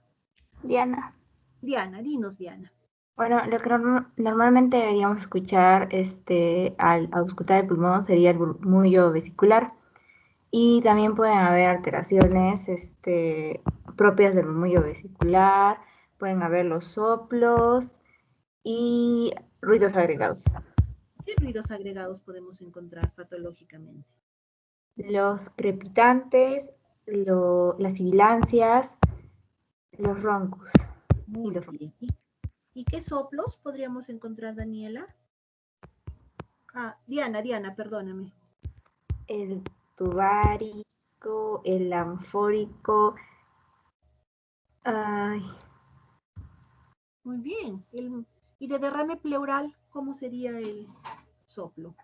Diana. Diana, dinos, Diana. Bueno, lo que normalmente deberíamos escuchar al auscultar el pulmón sería el murmullo vesicular. Y también pueden haber alteraciones propias del murmullo vesicular, pueden haber los soplos y ruidos agregados. ¿Qué ruidos agregados podemos encontrar patológicamente? Los crepitantes, las sibilancias, los roncos. Muy bien. ¿Y qué soplos podríamos encontrar, Daniela? Ah, Diana, perdóname. El tubárico, el anfórico. Ay. Muy bien. ¿Y de derrame pleural, cómo sería el soplo?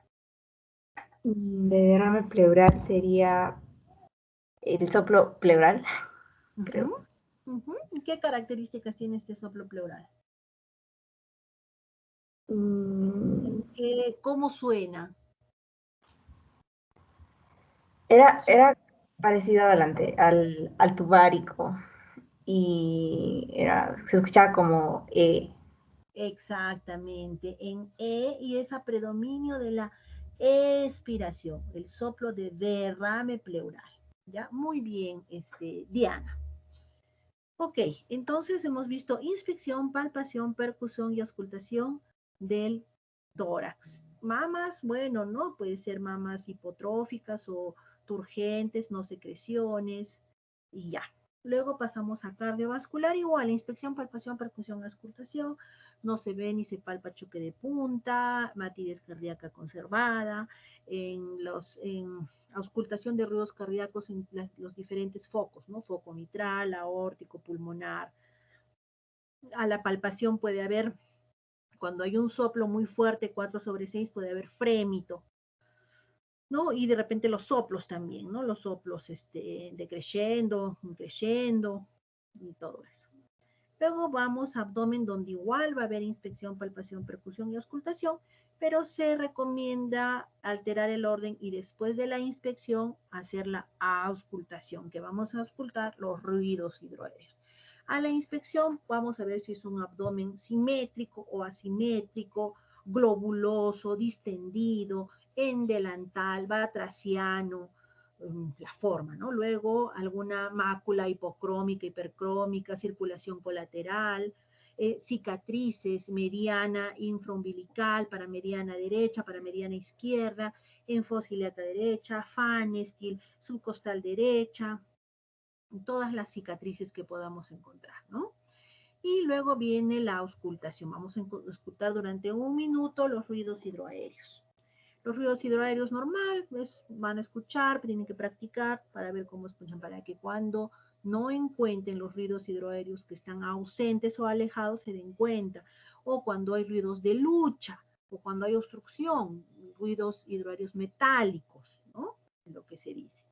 De derrame pleural sería el soplo pleural, creo. ¿Y qué características tiene este soplo pleural? ¿Cómo suena? Era parecido al tubárico y se escuchaba como Exactamente, en E, y es a predominio de la expiración, el soplo de derrame pleural. ¿Ya? Muy bien, Diana. Ok, entonces hemos visto inspección, palpación, percusión y auscultación del tórax. Mamas, bueno, no, puede ser mamas hipotróficas o turgentes, no secreciones, y ya. Luego pasamos a cardiovascular, igual, inspección, palpación, percusión, auscultación. No se ve ni se palpa choque de punta, matidez cardíaca conservada, en auscultación de ruidos cardíacos en los diferentes focos, ¿no? Foco mitral, aórtico, pulmonar. A la palpación puede haber, cuando hay un soplo muy fuerte, 4/6, puede haber frémito, ¿no? Y de repente los soplos también, ¿no? Los soplos decreciendo, increciendo y todo eso. Luego vamos a abdomen, donde igual va a haber inspección, palpación, percusión y auscultación, pero se recomienda alterar el orden y después de la inspección hacer la auscultación, que vamos a auscultar los ruidos hidroaéreos. A la inspección vamos a ver si es un abdomen simétrico o asimétrico, globuloso, distendido, en delantal, batraciano, la forma, ¿no? Luego alguna mácula hipocrómica, hipercrómica, circulación colateral, cicatrices, mediana infraumbilical, para mediana derecha, para mediana izquierda, enfosiliata derecha, fanestil, subcostal derecha, todas las cicatrices que podamos encontrar, ¿no? Y luego viene la auscultación. Vamos a auscultar durante 1 minuto los ruidos hidroaéreos. Los ruidos hidroaéreos normal, pues van a escuchar, tienen que practicar para ver cómo escuchan, para que cuando no encuentren los ruidos hidroaéreos que están ausentes o alejados se den cuenta. O cuando hay ruidos de lucha, o cuando hay obstrucción, ruidos hidroaéreos metálicos, ¿no? Lo que se dice.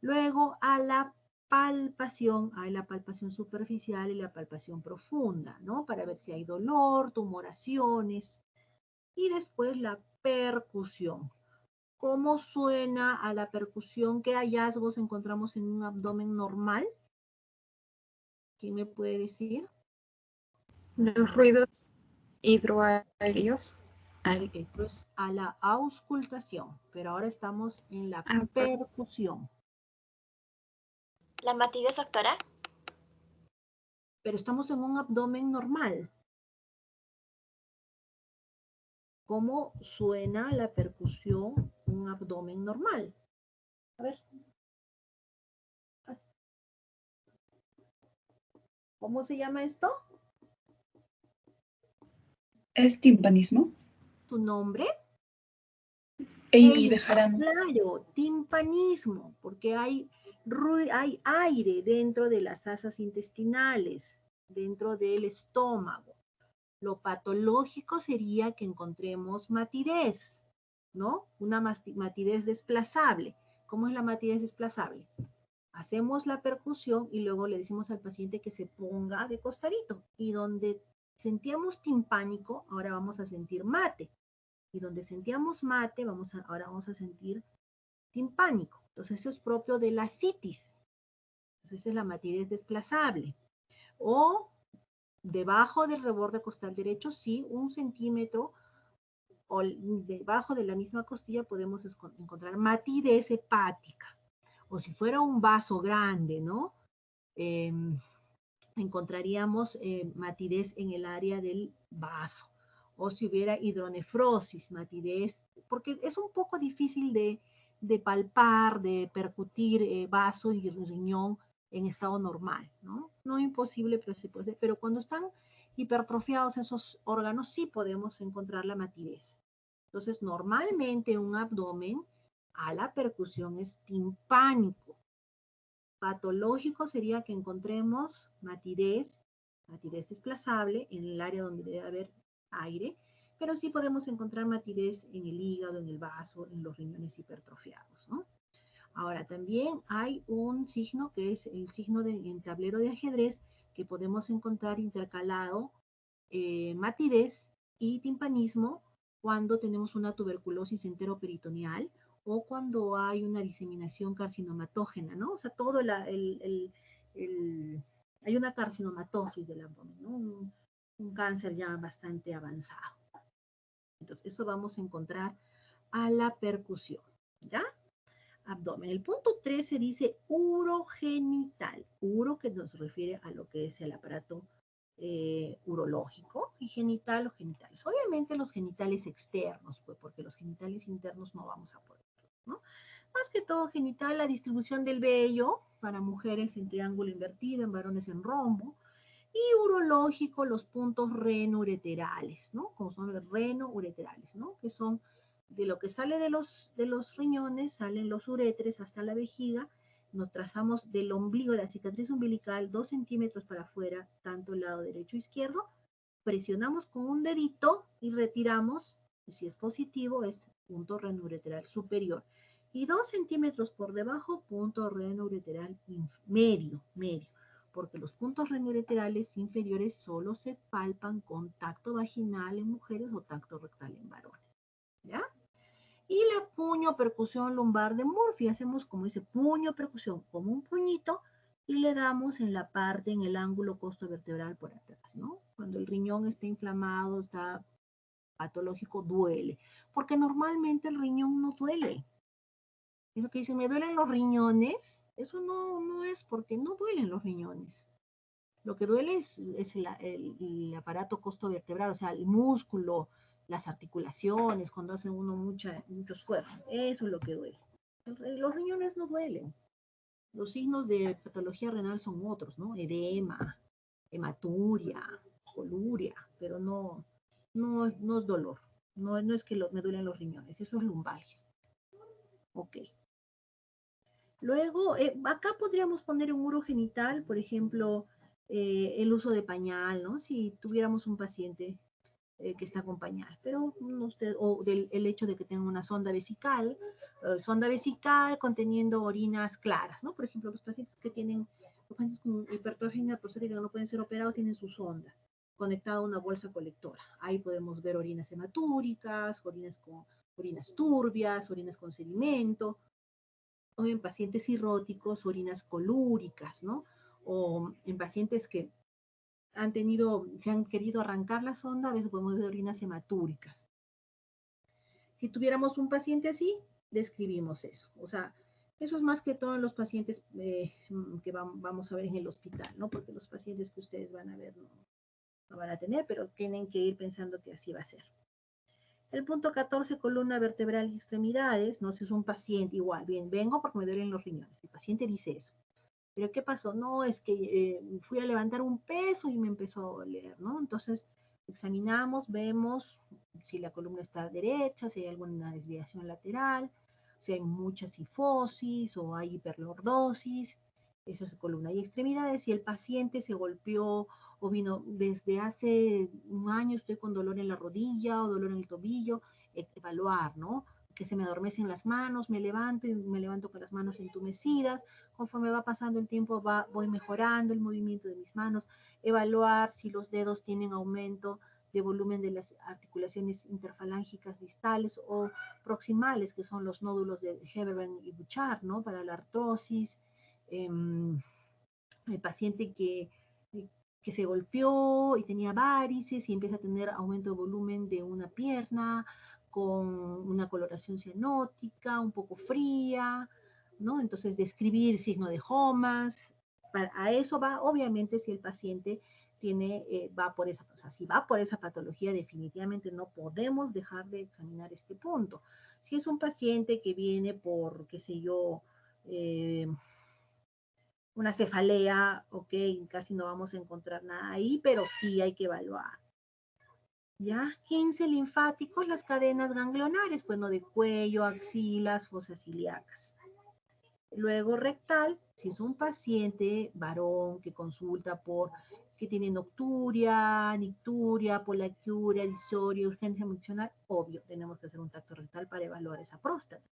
Luego a la palpación, hay la palpación superficial y la palpación profunda, ¿no? Para ver si hay dolor, tumoraciones. Y después la percusión. ¿Cómo suena a la percusión? ¿Qué hallazgos encontramos en un abdomen normal? ¿Quién me puede decir? Los ruidos hidroaéreos. Esto es a la auscultación, pero ahora estamos en la percusión. ¿La matidez, doctora? Pero estamos en un abdomen normal. ¿Cómo suena la percusión en un abdomen normal? A ver. ¿Cómo se llama esto? ¿Es timpanismo? ¿Tu nombre? Amy Bejarano. Claro, timpanismo, porque hay aire dentro de las asas intestinales, dentro del estómago. Lo patológico sería que encontremos matidez. ¿no? Una matidez desplazable. ¿Cómo es la matidez desplazable? Hacemos la percusión y luego le decimos al paciente que se ponga de costadito. Y donde sentíamos timpánico, ahora vamos a sentir mate. Y donde sentíamos mate, ahora vamos a sentir timpánico. Entonces, eso es propio de la citis. Entonces, esa es la matidez desplazable. O debajo del reborde costal derecho, sí, 1 centímetro, o debajo de la misma costilla podemos encontrar matidez hepática. O si fuera un vaso grande, ¿no? Encontraríamos matidez en el área del vaso. O si hubiera hidronefrosis, matidez, porque es un poco difícil de palpar, de percutir vaso y riñón en estado normal, ¿no? No imposible, pero sí puede ser. Pero cuando están hipertrofiados esos órganos, sí podemos encontrar la matidez. Entonces, normalmente un abdomen a la percusión es timpánico. Patológico sería que encontremos matidez desplazable en el área donde debe haber aire, pero sí podemos encontrar matidez en el hígado, en el vaso, en los riñones hipertrofiados, ¿no? Ahora, también hay un signo que es el signo del tablero de ajedrez, que podemos encontrar intercalado matidez y timpanismo cuando tenemos una tuberculosis enteroperitoneal o cuando hay una diseminación carcinematógena, ¿no? O sea, todo hay una carcinomatosis del abdomen, ¿no? Un cáncer ya bastante avanzado. Entonces, eso vamos a encontrar a la percusión, ¿ya? Abdomen. El punto 13 dice urogenital. Uro, que nos refiere a lo que es el aparato urológico, y genital o genitales. Obviamente los genitales externos, pues, porque los genitales internos no vamos a poder, ¿no? Más que todo genital, la distribución del vello, para mujeres en triángulo invertido, en varones en rombo, y urológico, los puntos renoureterales, ¿no? Como son los renoureterales, ¿no? Que son de lo que sale de los riñones, salen los uréteres hasta la vejiga. Nos trazamos del ombligo, de la cicatriz umbilical, 2 centímetros para afuera, tanto el lado derecho e izquierdo. Presionamos con un dedito y retiramos, y si es positivo, es punto renoureteral superior. Y 2 centímetros por debajo, punto renoureteral medio, porque los puntos renoureterales inferiores solo se palpan con tacto vaginal en mujeres o tacto rectal en varones, ¿ya? Y la puño percusión lumbar de Murphy, hacemos como ese puño percusión, como un puñito, y le damos en la parte, en el ángulo costovertebral por atrás, ¿no? Cuando el riñón está inflamado, está patológico, duele, porque normalmente el riñón no duele. Es lo que dicen, me duelen los riñones, eso no es porque no duelen los riñones. Lo que duele es el aparato costovertebral, o sea, el músculo, las articulaciones, cuando hace uno mucho esfuerzo. Eso es lo que duele. Los riñones no duelen. Los signos de patología renal son otros, ¿no? Edema, hematuria, coluria, pero no es dolor. No es que me duelen los riñones, eso es lumbalgia. Ok. Luego, acá podríamos poner un urogenital, por ejemplo, el uso de pañal, ¿no? Si tuviéramos un paciente que está con pañal, pero o el hecho de que tenga una sonda vesical conteniendo orinas claras, ¿no? Por ejemplo, los pacientes con hipertrofia prostática que no pueden ser operados tienen su sonda conectada a una bolsa colectora. Ahí podemos ver orinas hematúricas, orinas turbias, orinas con sedimento, o en pacientes cirróticos, orinas colúricas, ¿no? O en pacientes que se han querido arrancar la sonda, a veces podemos ver orinas hematúricas. Si tuviéramos un paciente así, describimos eso. O sea, eso es más que todo en los pacientes que vamos a ver en el hospital, ¿no? Porque los pacientes que ustedes van a ver no van a tener, pero tienen que ir pensando que así va a ser. El punto 14, columna vertebral y extremidades, no sé, es un paciente igual, bien, vengo porque me duelen los riñones. El paciente dice eso. ¿Pero qué pasó? No, es que fui a levantar un peso y me empezó a doler, ¿no? Entonces, examinamos, vemos si la columna está derecha, si hay alguna desviación lateral, si hay mucha cifosis o hay hiperlordosis, eso es columna y extremidades. Si el paciente se golpeó o vino desde hace un año, estoy con dolor en la rodilla o dolor en el tobillo, evaluar, ¿no? que se me adormecen las manos, me levanto y me levanto con las manos entumecidas. Conforme va pasando el tiempo voy mejorando el movimiento de mis manos. Evaluar si los dedos tienen aumento de volumen de las articulaciones interfalángicas distales o proximales, que son los nódulos de Heberman y Bouchard, ¿no? Para la artrosis. El paciente que se golpeó y tenía varices y empieza a tener aumento de volumen de una pierna con una coloración cianótica, un poco fría, ¿no? Entonces, describir signo de Homas. A eso va, obviamente, si el paciente va por esa, o sea, si va por esa patología, definitivamente no podemos dejar de examinar este punto. Si es un paciente que viene por, qué sé yo, una cefalea, ok, casi no vamos a encontrar nada ahí, pero sí hay que evaluar. ¿Ya? 15 linfáticos, las cadenas ganglionares, bueno, de cuello, axilas, fosas ilíacas. Luego rectal, si es un paciente varón que consulta que tiene nocturia, nicturia, polaquiuria, disoria, urgencia funcional, obvio, tenemos que hacer un tacto rectal para evaluar esa próstata.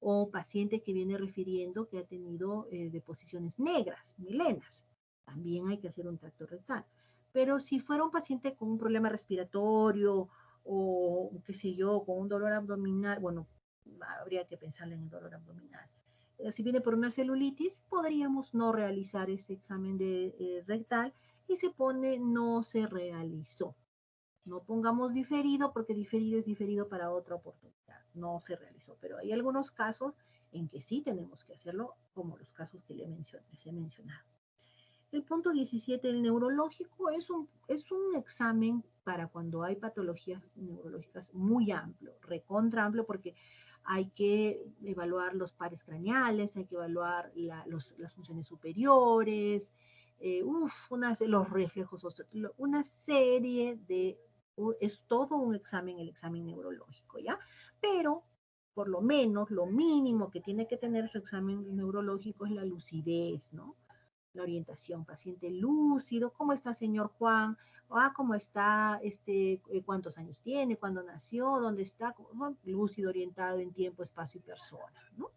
O paciente que viene refiriendo que ha tenido deposiciones negras, melenas, también hay que hacer un tacto rectal. Pero si fuera un paciente con un problema respiratorio o, qué sé yo, con un dolor abdominal, bueno, habría que pensarle en el dolor abdominal. Si viene por una celulitis, podríamos no realizar ese examen de rectal y se pone no se realizó. No pongamos diferido porque diferido es diferido para otra oportunidad. No se realizó, pero hay algunos casos en que sí tenemos que hacerlo, como los casos que les he mencionado. El punto 17, el neurológico, es un examen para cuando hay patologías neurológicas muy amplio, recontra amplio, porque hay que evaluar los pares craneales, hay que evaluar las funciones superiores, los reflejos, una serie de... Es todo un examen, el examen neurológico, ¿ya? Pero, por lo menos, lo mínimo que tiene que tener su examen neurológico es la lucidez, ¿no? La orientación, paciente lúcido, ¿cómo está señor Juan? ¿Cómo está, cuántos años tiene, cuándo nació, dónde está? Lúcido, orientado en tiempo, espacio y persona, ¿no?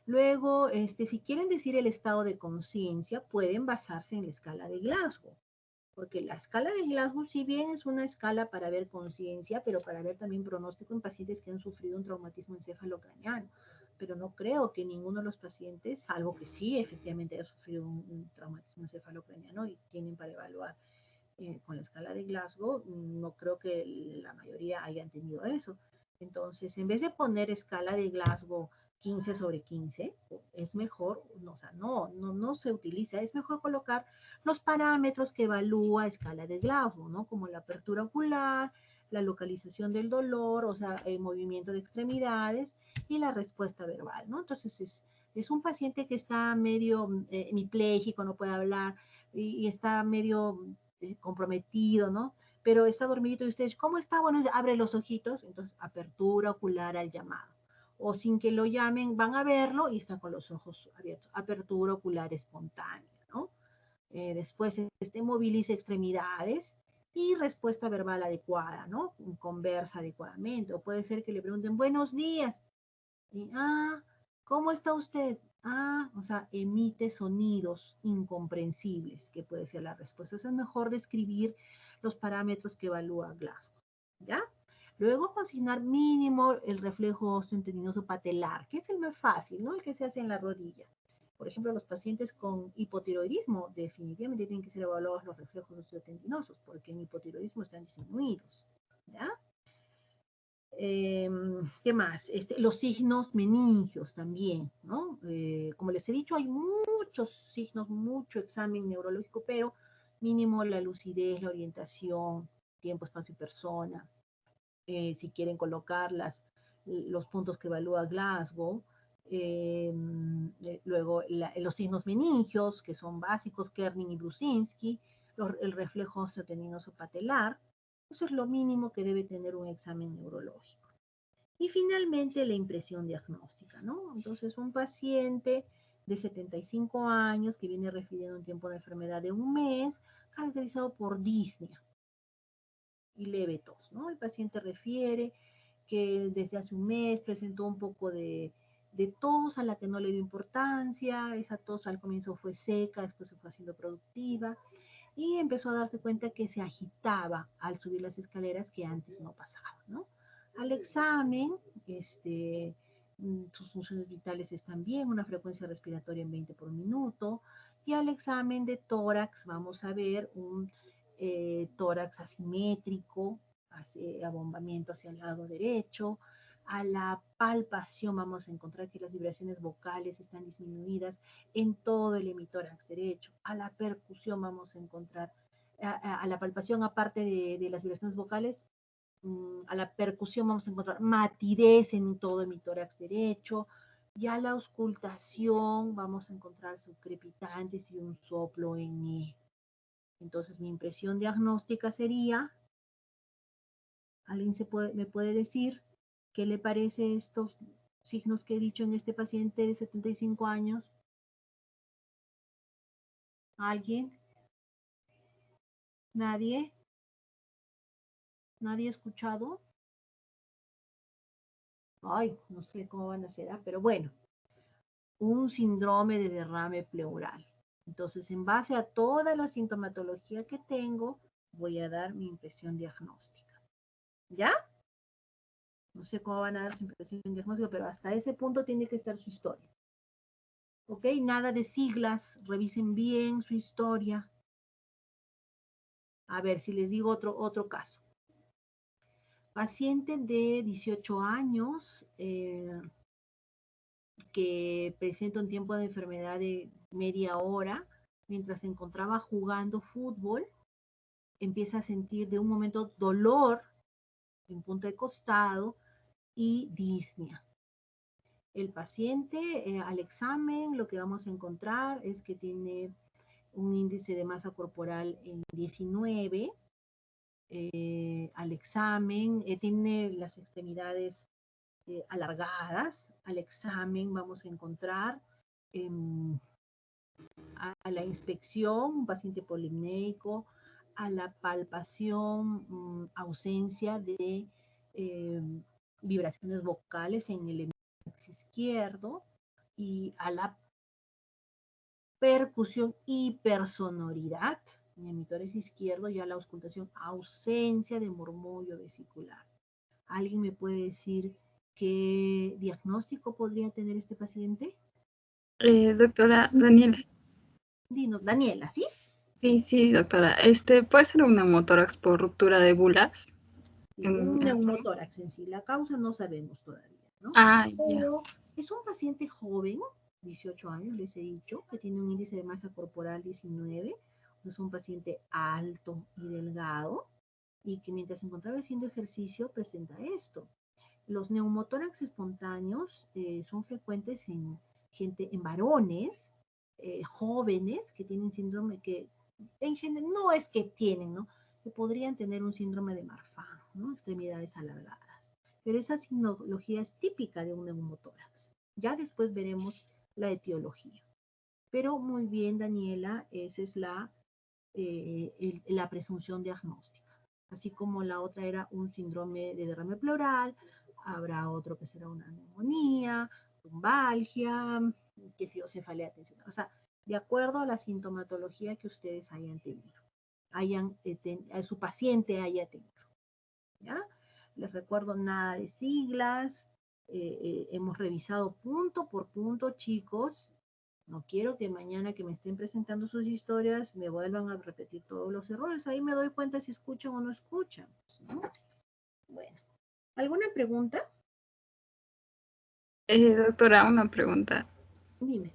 Luego, si quieren decir el estado de conciencia, pueden basarse en la escala de Glasgow, porque la escala de Glasgow, si bien es una escala para ver conciencia, pero para ver también pronóstico en pacientes que han sufrido un traumatismo encefalocraneano, pero no creo que ninguno de los pacientes, salvo que sí efectivamente haya sufrido un traumatismo encefalocraneano y tienen para evaluar con la escala de Glasgow, no creo que la mayoría hayan tenido eso. Entonces, en vez de poner escala de Glasgow 15 sobre 15, es mejor, o sea, no se utiliza, es mejor colocar los parámetros que evalúa escala de Glasgow, ¿no? Como la apertura ocular, la localización del dolor, o sea, el movimiento de extremidades y la respuesta verbal, ¿no? Entonces, es un paciente que está medio hemipléjico, no puede hablar y está medio comprometido, ¿no? Pero está dormido y ustedes, ¿cómo está? Bueno, abre los ojitos, entonces apertura ocular al llamado. O sin que lo llamen, van a verlo y está con los ojos abiertos. Apertura ocular espontánea, ¿no? Después, moviliza extremidades y respuesta verbal adecuada, ¿no? Conversa adecuadamente. O puede ser que le pregunten, buenos días. Y, ¿cómo está usted? O sea, emite sonidos incomprensibles, que puede ser la respuesta. Eso es mejor describir los parámetros que evalúa Glasgow, ¿ya? Luego consignar mínimo el reflejo osteotendinoso patelar, que es el más fácil, ¿no? El que se hace en la rodilla. Por ejemplo, los pacientes con hipotiroidismo definitivamente tienen que ser evaluados los reflejos osteotendinosos, porque en hipotiroidismo están disminuidos, ¿ya? ¿Qué más? Los signos meningios también, ¿no? Como les he dicho, hay muchos signos, mucho examen neurológico, pero mínimo la lucidez, la orientación, tiempo, espacio y persona. Si quieren colocar los puntos que evalúa Glasgow. Luego los signos meningios, que son básicos, Kerning y Brusinski, el reflejo osteotendinoso patelar. Eso es lo mínimo que debe tener un examen neurológico. Y finalmente la impresión diagnóstica, ¿no? Entonces un paciente de 75 años que viene refiriendo un tiempo de enfermedad de un mes, caracterizado por disnea y leve tos, ¿no? El paciente refiere que desde hace un mes presentó un poco de tos a la que no le dio importancia. Esa tos al comienzo fue seca, después se fue haciendo productiva y empezó a darse cuenta que se agitaba al subir las escaleras que antes no pasaba, ¿no? Al examen, sus funciones vitales están bien, una frecuencia respiratoria en 20 por minuto, y al examen de tórax vamos a ver un tórax asimétrico, abombamiento hacia el lado derecho. A la palpación vamos a encontrar que las vibraciones vocales están disminuidas en todo el hemitórax derecho. A la percusión vamos a encontrar, a la palpación aparte de las vibraciones vocales, a la percusión vamos a encontrar matidez en todo el hemitórax derecho. Y a la auscultación vamos a encontrar subcrepitantes y un soplo en E. Entonces mi impresión diagnóstica sería, ¿alguien me puede decir qué le parece estos signos que he dicho en este paciente de 75 años? ¿Alguien? ¿Nadie? ¿Nadie ha escuchado? Ay, no sé cómo van a ser, pero bueno, un síndrome de derrame pleural. Entonces, en base a toda la sintomatología que tengo, voy a dar mi impresión diagnóstica. ¿Ya? No sé cómo van a dar su impresión diagnóstica, pero hasta ese punto tiene que estar su historia. ¿Ok? Nada de siglas, revisen bien su historia. A ver, si les digo otro caso. Paciente de 18 años que presenta un tiempo de enfermedad de media hora. Mientras se encontraba jugando fútbol, empieza a sentir de un momento dolor en punta de costado y disnea. El paciente al examen lo que vamos a encontrar es que tiene un índice de masa corporal en 19. Al examen tiene las extremidades alargadas. Al examen vamos a encontrar a la inspección un paciente polimneico, a la palpación ausencia de vibraciones vocales en el hemisferio izquierdo, y a la percusión hipersonoridad en el hemisferio izquierdo, y a la auscultación ausencia de murmullo vesicular. ¿Alguien me puede decir qué diagnóstico podría tener este paciente? Doctora Daniela. Dinos, Daniela, ¿sí? Sí, doctora. ¿Puede ser un neumotórax por ruptura de bulas? Un neumotórax en sí. La causa no sabemos todavía, ¿no? Pero es un paciente joven, 18 años, les he dicho, que tiene un índice de masa corporal 19. Es un paciente alto y delgado, y que mientras se encontraba haciendo ejercicio presenta esto. Los neumotórax espontáneos son frecuentes en gente, en varones jóvenes que tienen síndrome, que en general no es que tienen, ¿no? Que podrían tener un síndrome de Marfan, ¿no? Extremidades alargadas. Pero esa sinología es típica de un neumotórax. Ya después veremos la etiología. Pero muy bien, Daniela, esa es la presunción diagnóstica. Así como la otra era un síndrome de derrame pleural, habrá otro que será una neumonía, lumbalgia, que si cefalea tensional. O sea, de acuerdo a la sintomatología que ustedes hayan tenido, su paciente haya tenido. ¿Ya? Les recuerdo, nada de siglas. Hemos revisado punto por punto, chicos. No quiero que mañana que me estén presentando sus historias me vuelvan a repetir todos los errores. Ahí me doy cuenta si escuchan o no escuchan, ¿no? Bueno, ¿alguna pregunta? Doctora, una pregunta. Dime.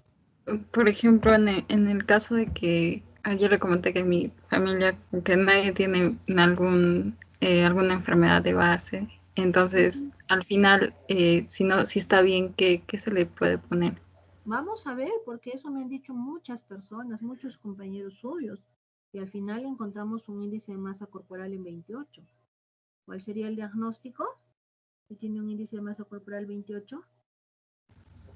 Por ejemplo, en el caso de que ayer le comenté que mi familia, que nadie tiene alguna enfermedad de base, entonces al final, si está bien, ¿qué se le puede poner? Vamos a ver, porque eso me han dicho muchas personas, muchos compañeros suyos, y al final encontramos un índice de masa corporal en 28. ¿Cuál sería el diagnóstico? ¿Que tiene un índice de masa corporal 28?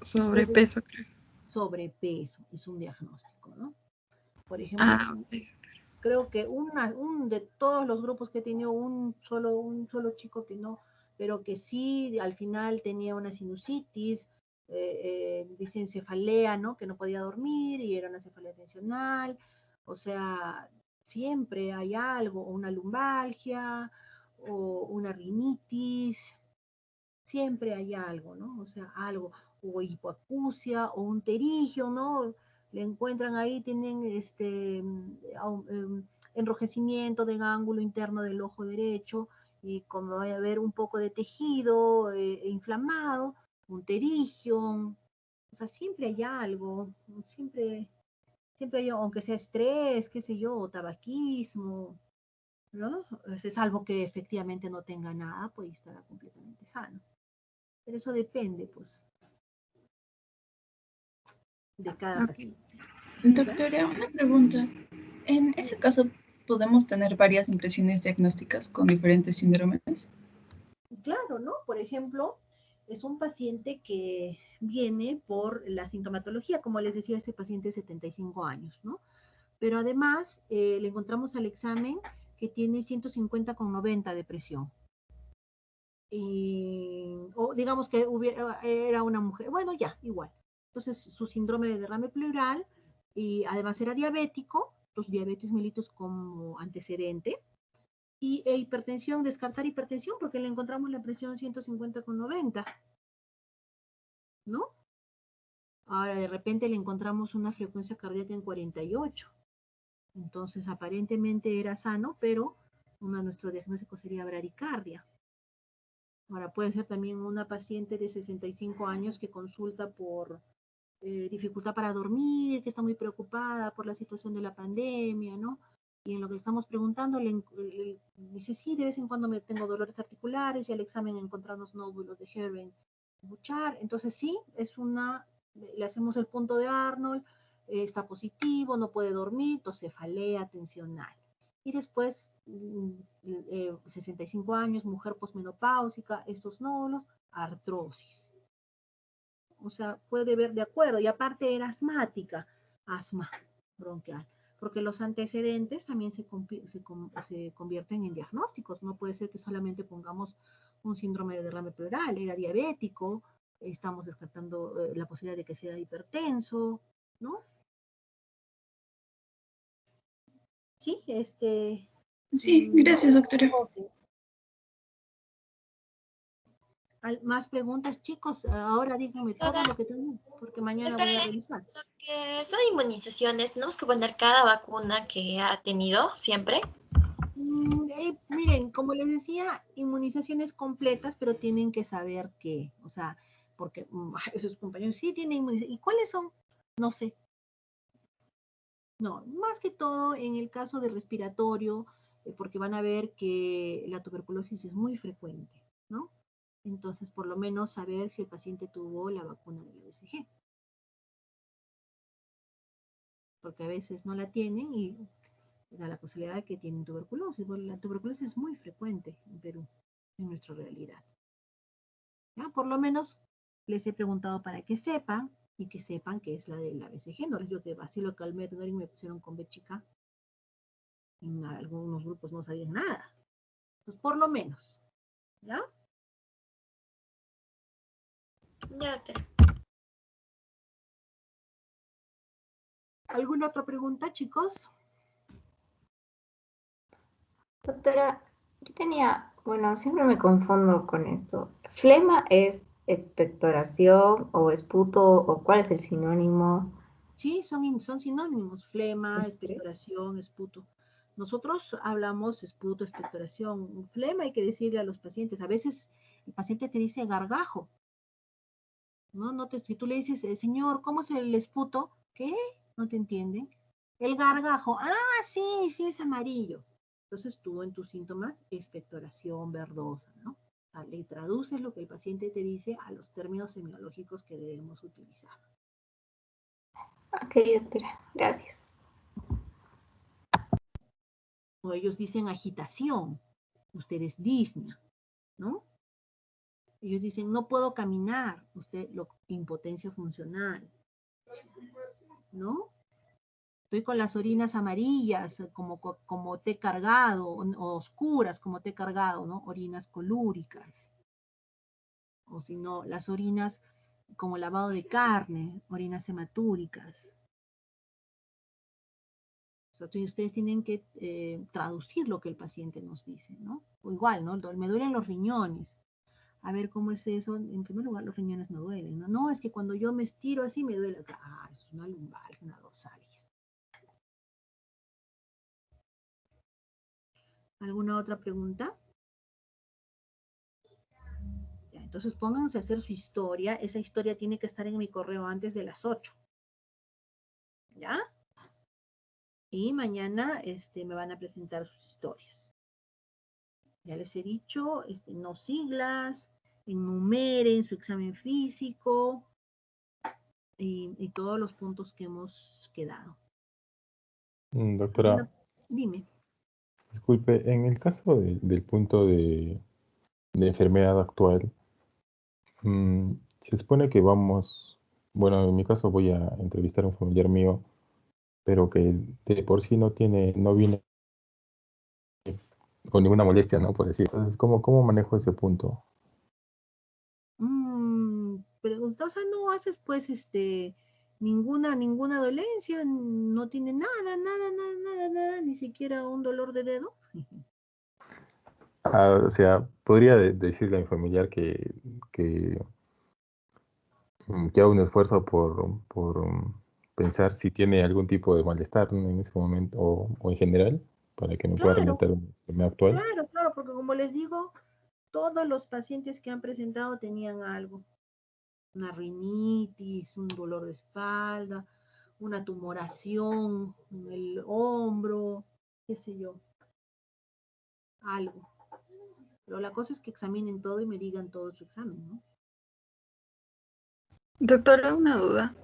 Sobrepeso, creo. Sobrepeso es un diagnóstico, ¿no? Por ejemplo, creo que de todos los grupos que he tenido, un solo chico que no pero que sí al final tenía una sinusitis, dicen cefalea, ¿no? Que no podía dormir y era una cefalea tensional, o sea, siempre hay algo, o una lumbalgia, o una rinitis, siempre hay algo, ¿no? O sea, algo, o hipoacusia, o un terigio, ¿no? Le encuentran ahí, tienen enrojecimiento del ángulo interno del ojo derecho, y como va a haber un poco de tejido inflamado, un terigio, o sea, siempre hay algo, siempre hay, aunque sea estrés, qué sé yo, o tabaquismo, ¿no? Salvo que efectivamente no tenga nada, pues estará completamente sano. Pero eso depende, pues, de cada paciente. Doctora, una pregunta. En ese caso, ¿podemos tener varias impresiones diagnósticas con diferentes síndromes? Claro, ¿no? Por ejemplo, es un paciente que viene por la sintomatología, como les decía, ese paciente de 75 años, ¿no? Pero además le encontramos al examen que tiene 150/90 de presión. O digamos que era una mujer, bueno, ya, igual. Entonces, su síndrome de derrame pleural, y además era diabético, los diabetes mellitus como antecedente, y hipertensión, descartar hipertensión, porque le encontramos la presión 150/90, ¿no? Ahora, de repente le encontramos una frecuencia cardíaca en 48. Entonces, aparentemente era sano, pero uno de nuestros diagnósticos sería bradicardia. Ahora, puede ser también una paciente de 65 años que consulta por dificultad para dormir, que está muy preocupada por la situación de la pandemia, ¿no? Y en lo que estamos preguntando, le dice, sí, de vez en cuando me tengo dolores articulares, y al examen encontramos nódulos de Herben-Bouchard. Entonces, sí, le hacemos el punto de Arnold, está positivo, no puede dormir, entonces cefalea tensional. Y después, 65 años, mujer posmenopáusica, estos nódulos, artrosis. O sea, puede ver de acuerdo, y aparte era asmática, asma bronquial, porque los antecedentes también se convierten en diagnósticos. No puede ser que solamente pongamos un síndrome de derrame pleural, era diabético, estamos descartando la posibilidad de que sea hipertenso, ¿no? Sí, Sí, gracias, doctora. Okay. ¿Más preguntas, chicos? Ahora díganme todo lo que tengan, porque mañana voy a revisar. Lo que son inmunizaciones, tenemos que poner cada vacuna que ha tenido siempre. Miren, como les decía, inmunizaciones completas, pero tienen que saber qué, o sea, porque esos compañeros sí tienen inmunización. ¿Y cuáles son? No sé. No, más que todo en el caso de respiratorio, porque van a ver que la tuberculosis es muy frecuente, ¿no? Entonces, por lo menos saber si el paciente tuvo la vacuna de la BCG. Porque a veces no la tienen y da la posibilidad de que tienen tuberculosis. Bueno, la tuberculosis es muy frecuente en Perú, en nuestra realidad. ¿Ya? Por lo menos les he preguntado para que sepan, y que sepan que es la de la BCG. No les digo que Bacilo Calmette me pusieron con B chica. En algunos grupos no sabían nada. Pues por lo menos. ¿Ya? Ya te. ¿Alguna otra pregunta, chicos? Doctora, yo tenía, bueno, siempre me confundo con esto. ¿Flema es expectoración o esputo o cuál es el sinónimo? Sí, son sinónimos. Flema, expectoración, esputo. Nosotros hablamos esputo, expectoración. Flema hay que decirle a los pacientes. A veces el paciente te dice gargajo. ¿No? Si tú le dices, señor, ¿cómo es el esputo? ¿Qué? ¿No te entienden? El gargajo. Ah, sí, es amarillo. Entonces tú en tus síntomas, expectoración verdosa, ¿no? O sea, le traduces lo que el paciente te dice a los términos semiológicos que debemos utilizar. Ok, doctora, gracias. O ellos dicen agitación, ustedes disnea, ¿no? Ellos dicen, no puedo caminar, impotencia funcional, ¿no? Estoy con las orinas amarillas, como té cargado, o oscuras como té cargado, ¿no? Orinas colúricas, O si no, las orinas como lavado de carne, orinas hematúricas. O sea, ustedes tienen que traducir lo que el paciente nos dice, ¿no? O igual, ¿no? Me duelen los riñones. A ver cómo es eso. En primer lugar, los riñones no duelen, ¿no? No, es que cuando yo me estiro así me duele acá. Ah, eso es una lumbalgia, una dorsalgia. ¿Alguna otra pregunta? Ya, entonces pónganse a hacer su historia. Esa historia tiene que estar en mi correo antes de las 8. ¿Ya? Y mañana me van a presentar sus historias. Ya les he dicho, no siglas, enumeren su examen físico y todos los puntos que hemos quedado. Doctora, Bueno, dime. disculpe, en el caso del punto de enfermedad actual, se supone que vamos, bueno, en mi caso voy a entrevistar a un familiar mío, pero que de por sí no viene con ninguna molestia, ¿no? Por decir. Entonces, ¿cómo manejo ese punto? Pero, o sea, no haces pues ninguna dolencia, no tiene nada, ni siquiera un dolor de dedo. O sea, podría decirle a mi familiar que haga un esfuerzo por pensar si tiene algún tipo de malestar, ¿no? En ese momento o en general, para que me pueda Claro, relatar un enfermedad actual. claro, porque como les digo, todos los pacientes que han presentado tenían algo. Una rinitis, un dolor de espalda, una tumoración en el hombro, qué sé yo, algo. Pero la cosa es que examinen todo y me digan todo su examen, ¿no? Doctora, una duda.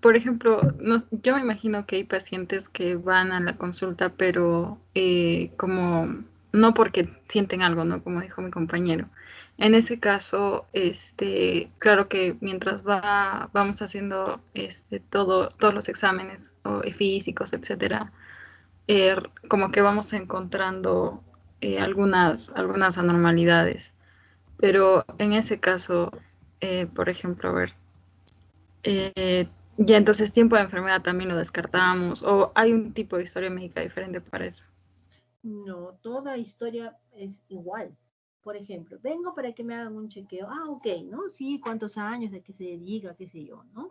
Por ejemplo, yo me imagino que hay pacientes que van a la consulta, pero como no porque sienten algo, ¿no? Como dijo mi compañero. En ese caso, claro que mientras vamos haciendo todos los exámenes físicos, etcétera, como que vamos encontrando algunas anormalidades. Pero en ese caso, por ejemplo, a ver, ya entonces tiempo de enfermedad también lo descartamos, o hay un tipo de historia médica diferente para eso. No, toda historia es igual. Por ejemplo, vengo para que me hagan un chequeo. Ah, ok, ¿no? Sí, cuántos años, de qué se dedica, qué sé yo, ¿no?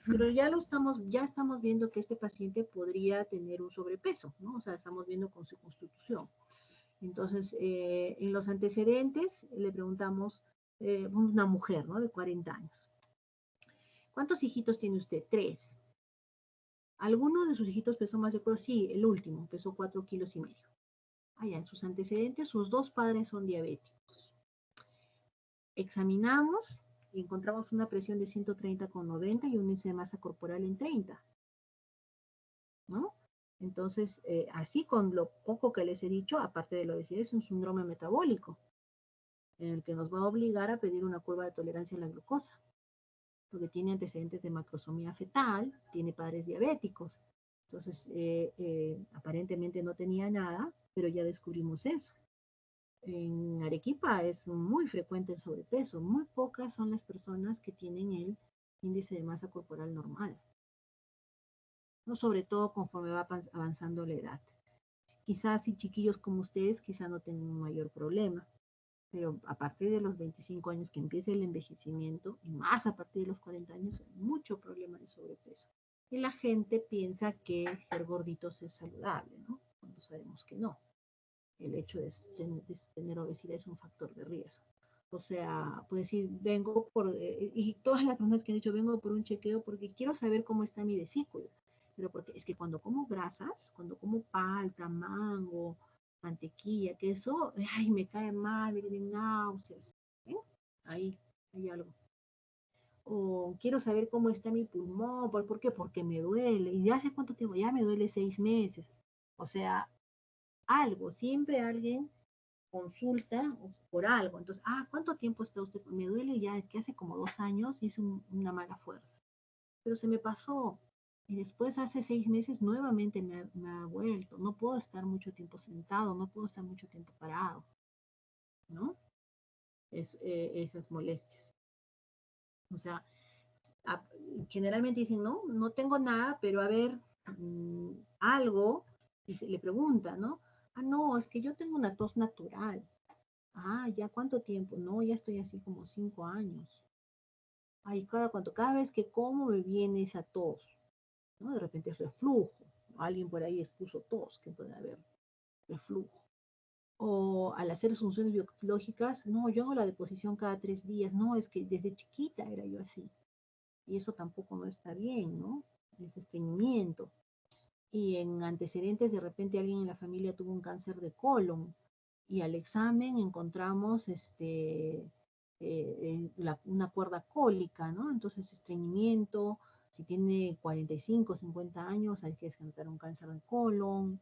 Pero ya estamos viendo que este paciente podría tener un sobrepeso, ¿no? O sea, estamos viendo con su constitución. Entonces, en los antecedentes le preguntamos, una mujer, ¿no? De 40 años. ¿Cuántos hijitos tiene usted? 3. ¿Alguno de sus hijitos pesó más de 4? Sí, el último, pesó 4,5 kilos. Allá en sus antecedentes, sus 2 padres son diabéticos. Examinamos y encontramos una presión de 130/90 y un índice de masa corporal en 30. ¿No? Entonces, así con lo poco que les he dicho, aparte de la obesidad, es un síndrome metabólico, en el que nos va a obligar a pedir una curva de tolerancia a la glucosa, porque tiene antecedentes de macrosomía fetal, tiene padres diabéticos. Entonces, aparentemente no tenía nada, pero ya descubrimos eso. En Arequipa es muy frecuente el sobrepeso, muy pocas son las personas que tienen el índice de masa corporal normal, ¿no? Sobre todo conforme va avanzando la edad. Quizás si chiquillos como ustedes, quizás no tengan un mayor problema, pero a partir de los 25 años que empieza el envejecimiento, y más a partir de los 40 años, hay mucho problema de sobrepeso. Y la gente piensa que ser gorditos es saludable, ¿no? Cuando sabemos que no. El hecho de tener obesidad es un factor de riesgo. O sea, puedes decir, vengo y todas las personas que han dicho, vengo por un chequeo porque quiero saber cómo está mi vesícula. Pero porque es que cuando como grasas, cuando como palta, mango, mantequilla, queso, ay, me cae mal, me vienen náuseas. ¿Eh? Ahí hay algo. O quiero saber cómo está mi pulmón, ¿por qué? Porque me duele. ¿Y de hace cuánto tiempo? Ya me duele 6 meses. O sea, algo, siempre alguien consulta por algo. Entonces, ¿cuánto tiempo está usted? Me duele ya, es que hace como 2 años hice una mala fuerza. Pero se me pasó. Y después, hace 6 meses, nuevamente me ha vuelto. No puedo estar mucho tiempo sentado, no puedo estar mucho tiempo parado, ¿no? esas molestias. O sea, generalmente dicen, no, no tengo nada, pero a ver, algo, y se le pregunta, ¿no? Ah, no, es que yo tengo una tos natural. Ah, ¿ya cuánto tiempo? No, ya estoy así como 5 años. Ay, cada vez que como me viene esa tos, ¿no? De repente es reflujo. Alguien por ahí expuso tos, que puede haber reflujo. O al hacer funciones biológicas, no, yo hago la deposición cada 3 días. No, es que desde chiquita era yo así. Y eso tampoco no está bien, ¿no? Es estreñimiento. Y en antecedentes, de repente alguien en la familia tuvo un cáncer de colon y al examen encontramos una cuerda cólica, ¿no? Entonces, estreñimiento, si tiene 45, 50 años, hay que descartar un cáncer de colon.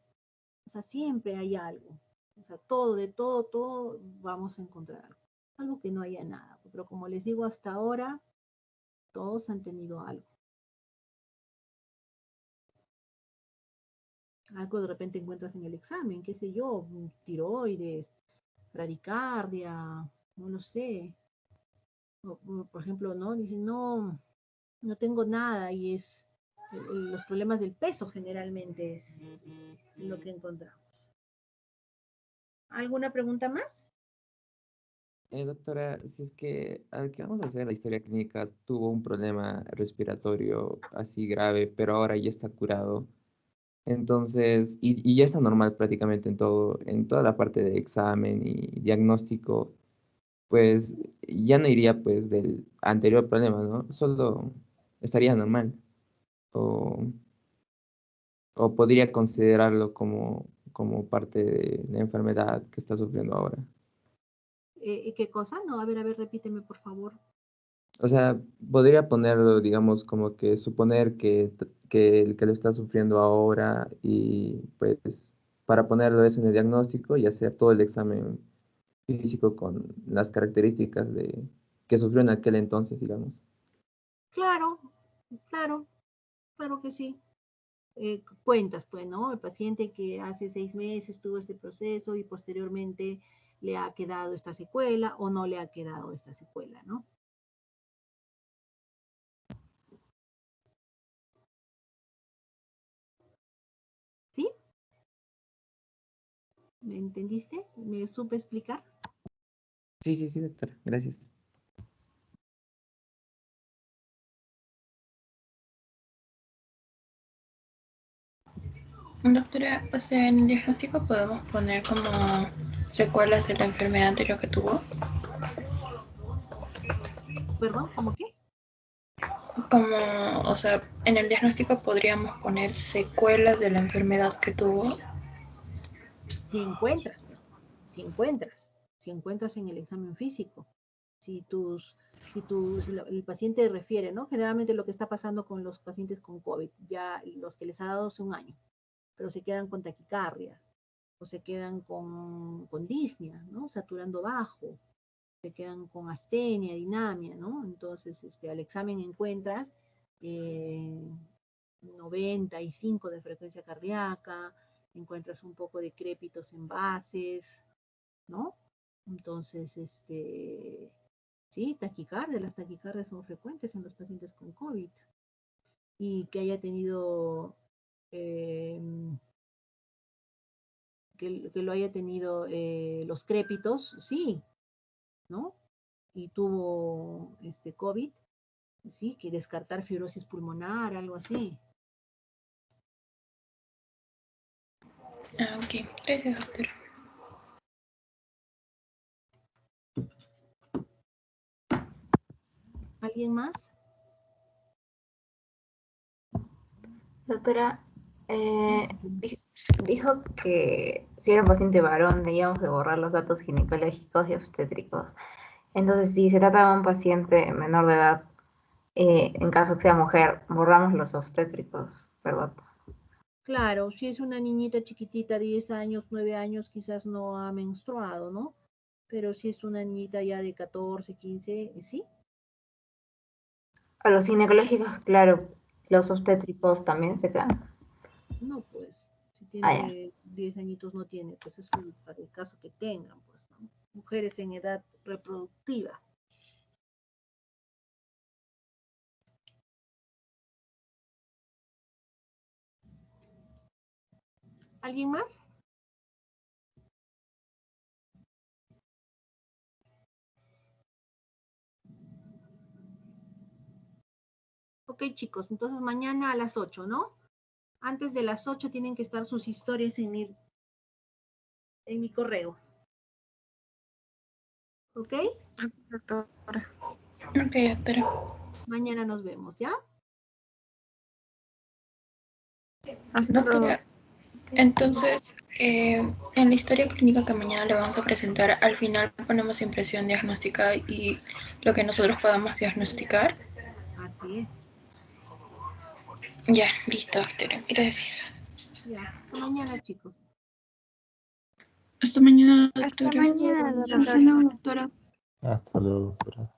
O sea, siempre hay algo. O sea, todo vamos a encontrar algo. Algo que no haya nada. Pero como les digo, hasta ahora, todos han tenido algo. Algo de repente encuentras en el examen, qué sé yo, tiroides, bradicardia, no lo sé. O, por ejemplo, ¿no? Dicen, no, no tengo nada y es los problemas del peso generalmente es lo que encontramos. ¿Alguna pregunta más? Doctora, si es que al que vamos a hacer la historia clínica tuvo un problema respiratorio así grave, pero ahora ya está curado. Entonces, y ya está normal prácticamente en toda la parte de examen y diagnóstico, pues ya no iría pues del anterior problema, ¿no? Solo estaría normal. O, o podría considerarlo como parte de la enfermedad que está sufriendo ahora. ¿Qué cosa? No, a ver, repíteme, por favor. O sea, podría ponerlo, digamos, como que suponer que el que lo está sufriendo ahora y pues para ponerlo eso en el diagnóstico y hacer todo el examen físico con las características de que sufrió en aquel entonces, digamos. Claro, claro, claro que sí. Cuentas, pues, ¿no? El paciente que hace 6 meses tuvo este proceso y posteriormente le ha quedado esta secuela o no le ha quedado esta secuela, ¿no? ¿Sí? ¿Me entendiste? ¿Me supe explicar? Sí, doctora, gracias. Doctora, o sea, en el diagnóstico podemos poner como secuelas de la enfermedad anterior que tuvo. ¿Perdón? ¿Cómo qué? Como, o sea, en el diagnóstico podríamos poner secuelas de la enfermedad que tuvo. Si encuentras en el examen físico, si el paciente refiere, ¿no? Generalmente lo que está pasando con los pacientes con COVID, ya los que les ha dado hace un año, pero se quedan con taquicardia, o se quedan con disnea, ¿no? Saturando bajo, se quedan con astenia, dinamia, ¿no? Entonces, al examen encuentras 95 de frecuencia cardíaca, encuentras un poco de crépitos en bases, ¿no? Entonces, sí, taquicardia, las taquicardias son frecuentes en los pacientes con COVID. Y que haya tenido, que lo haya tenido los crépitos, sí, ¿no? Y tuvo COVID, sí, que descartar fibrosis pulmonar, algo así. Ok, gracias, doctora. ¿Alguien más? Doctora, dijo que si era un paciente varón debíamos de borrar los datos ginecológicos y obstétricos. Entonces, si se trata de un paciente menor de edad, en caso que sea mujer, borramos los obstétricos, ¿verdad? Claro, si es una niñita chiquitita, 10 años, 9 años, quizás no ha menstruado, ¿no? Pero si es una niñita ya de 14, 15, sí. A los ginecológicos, claro, los obstétricos también se quedan. No, pues, si Ah, ya. tiene 10 añitos no tiene, pues es para el caso que tengan, pues, ¿no? mujeres en edad reproductiva. ¿Alguien más? Ok, chicos, entonces mañana a las 8, ¿no? Antes de las 8 tienen que estar sus historias en mi correo. ¿Ok? Ok, doctora. Mañana nos vemos, ¿ya? Doctora, entonces, en la historia clínica que mañana le vamos a presentar, al final ponemos impresión diagnóstica y lo que nosotros podamos diagnosticar. Así es. Ya, listo, doctora. Gracias. Ya, hasta mañana, chicos. Hasta mañana, doctora. Hasta mañana, Hasta luego, doctora. Hasta luego, doctora.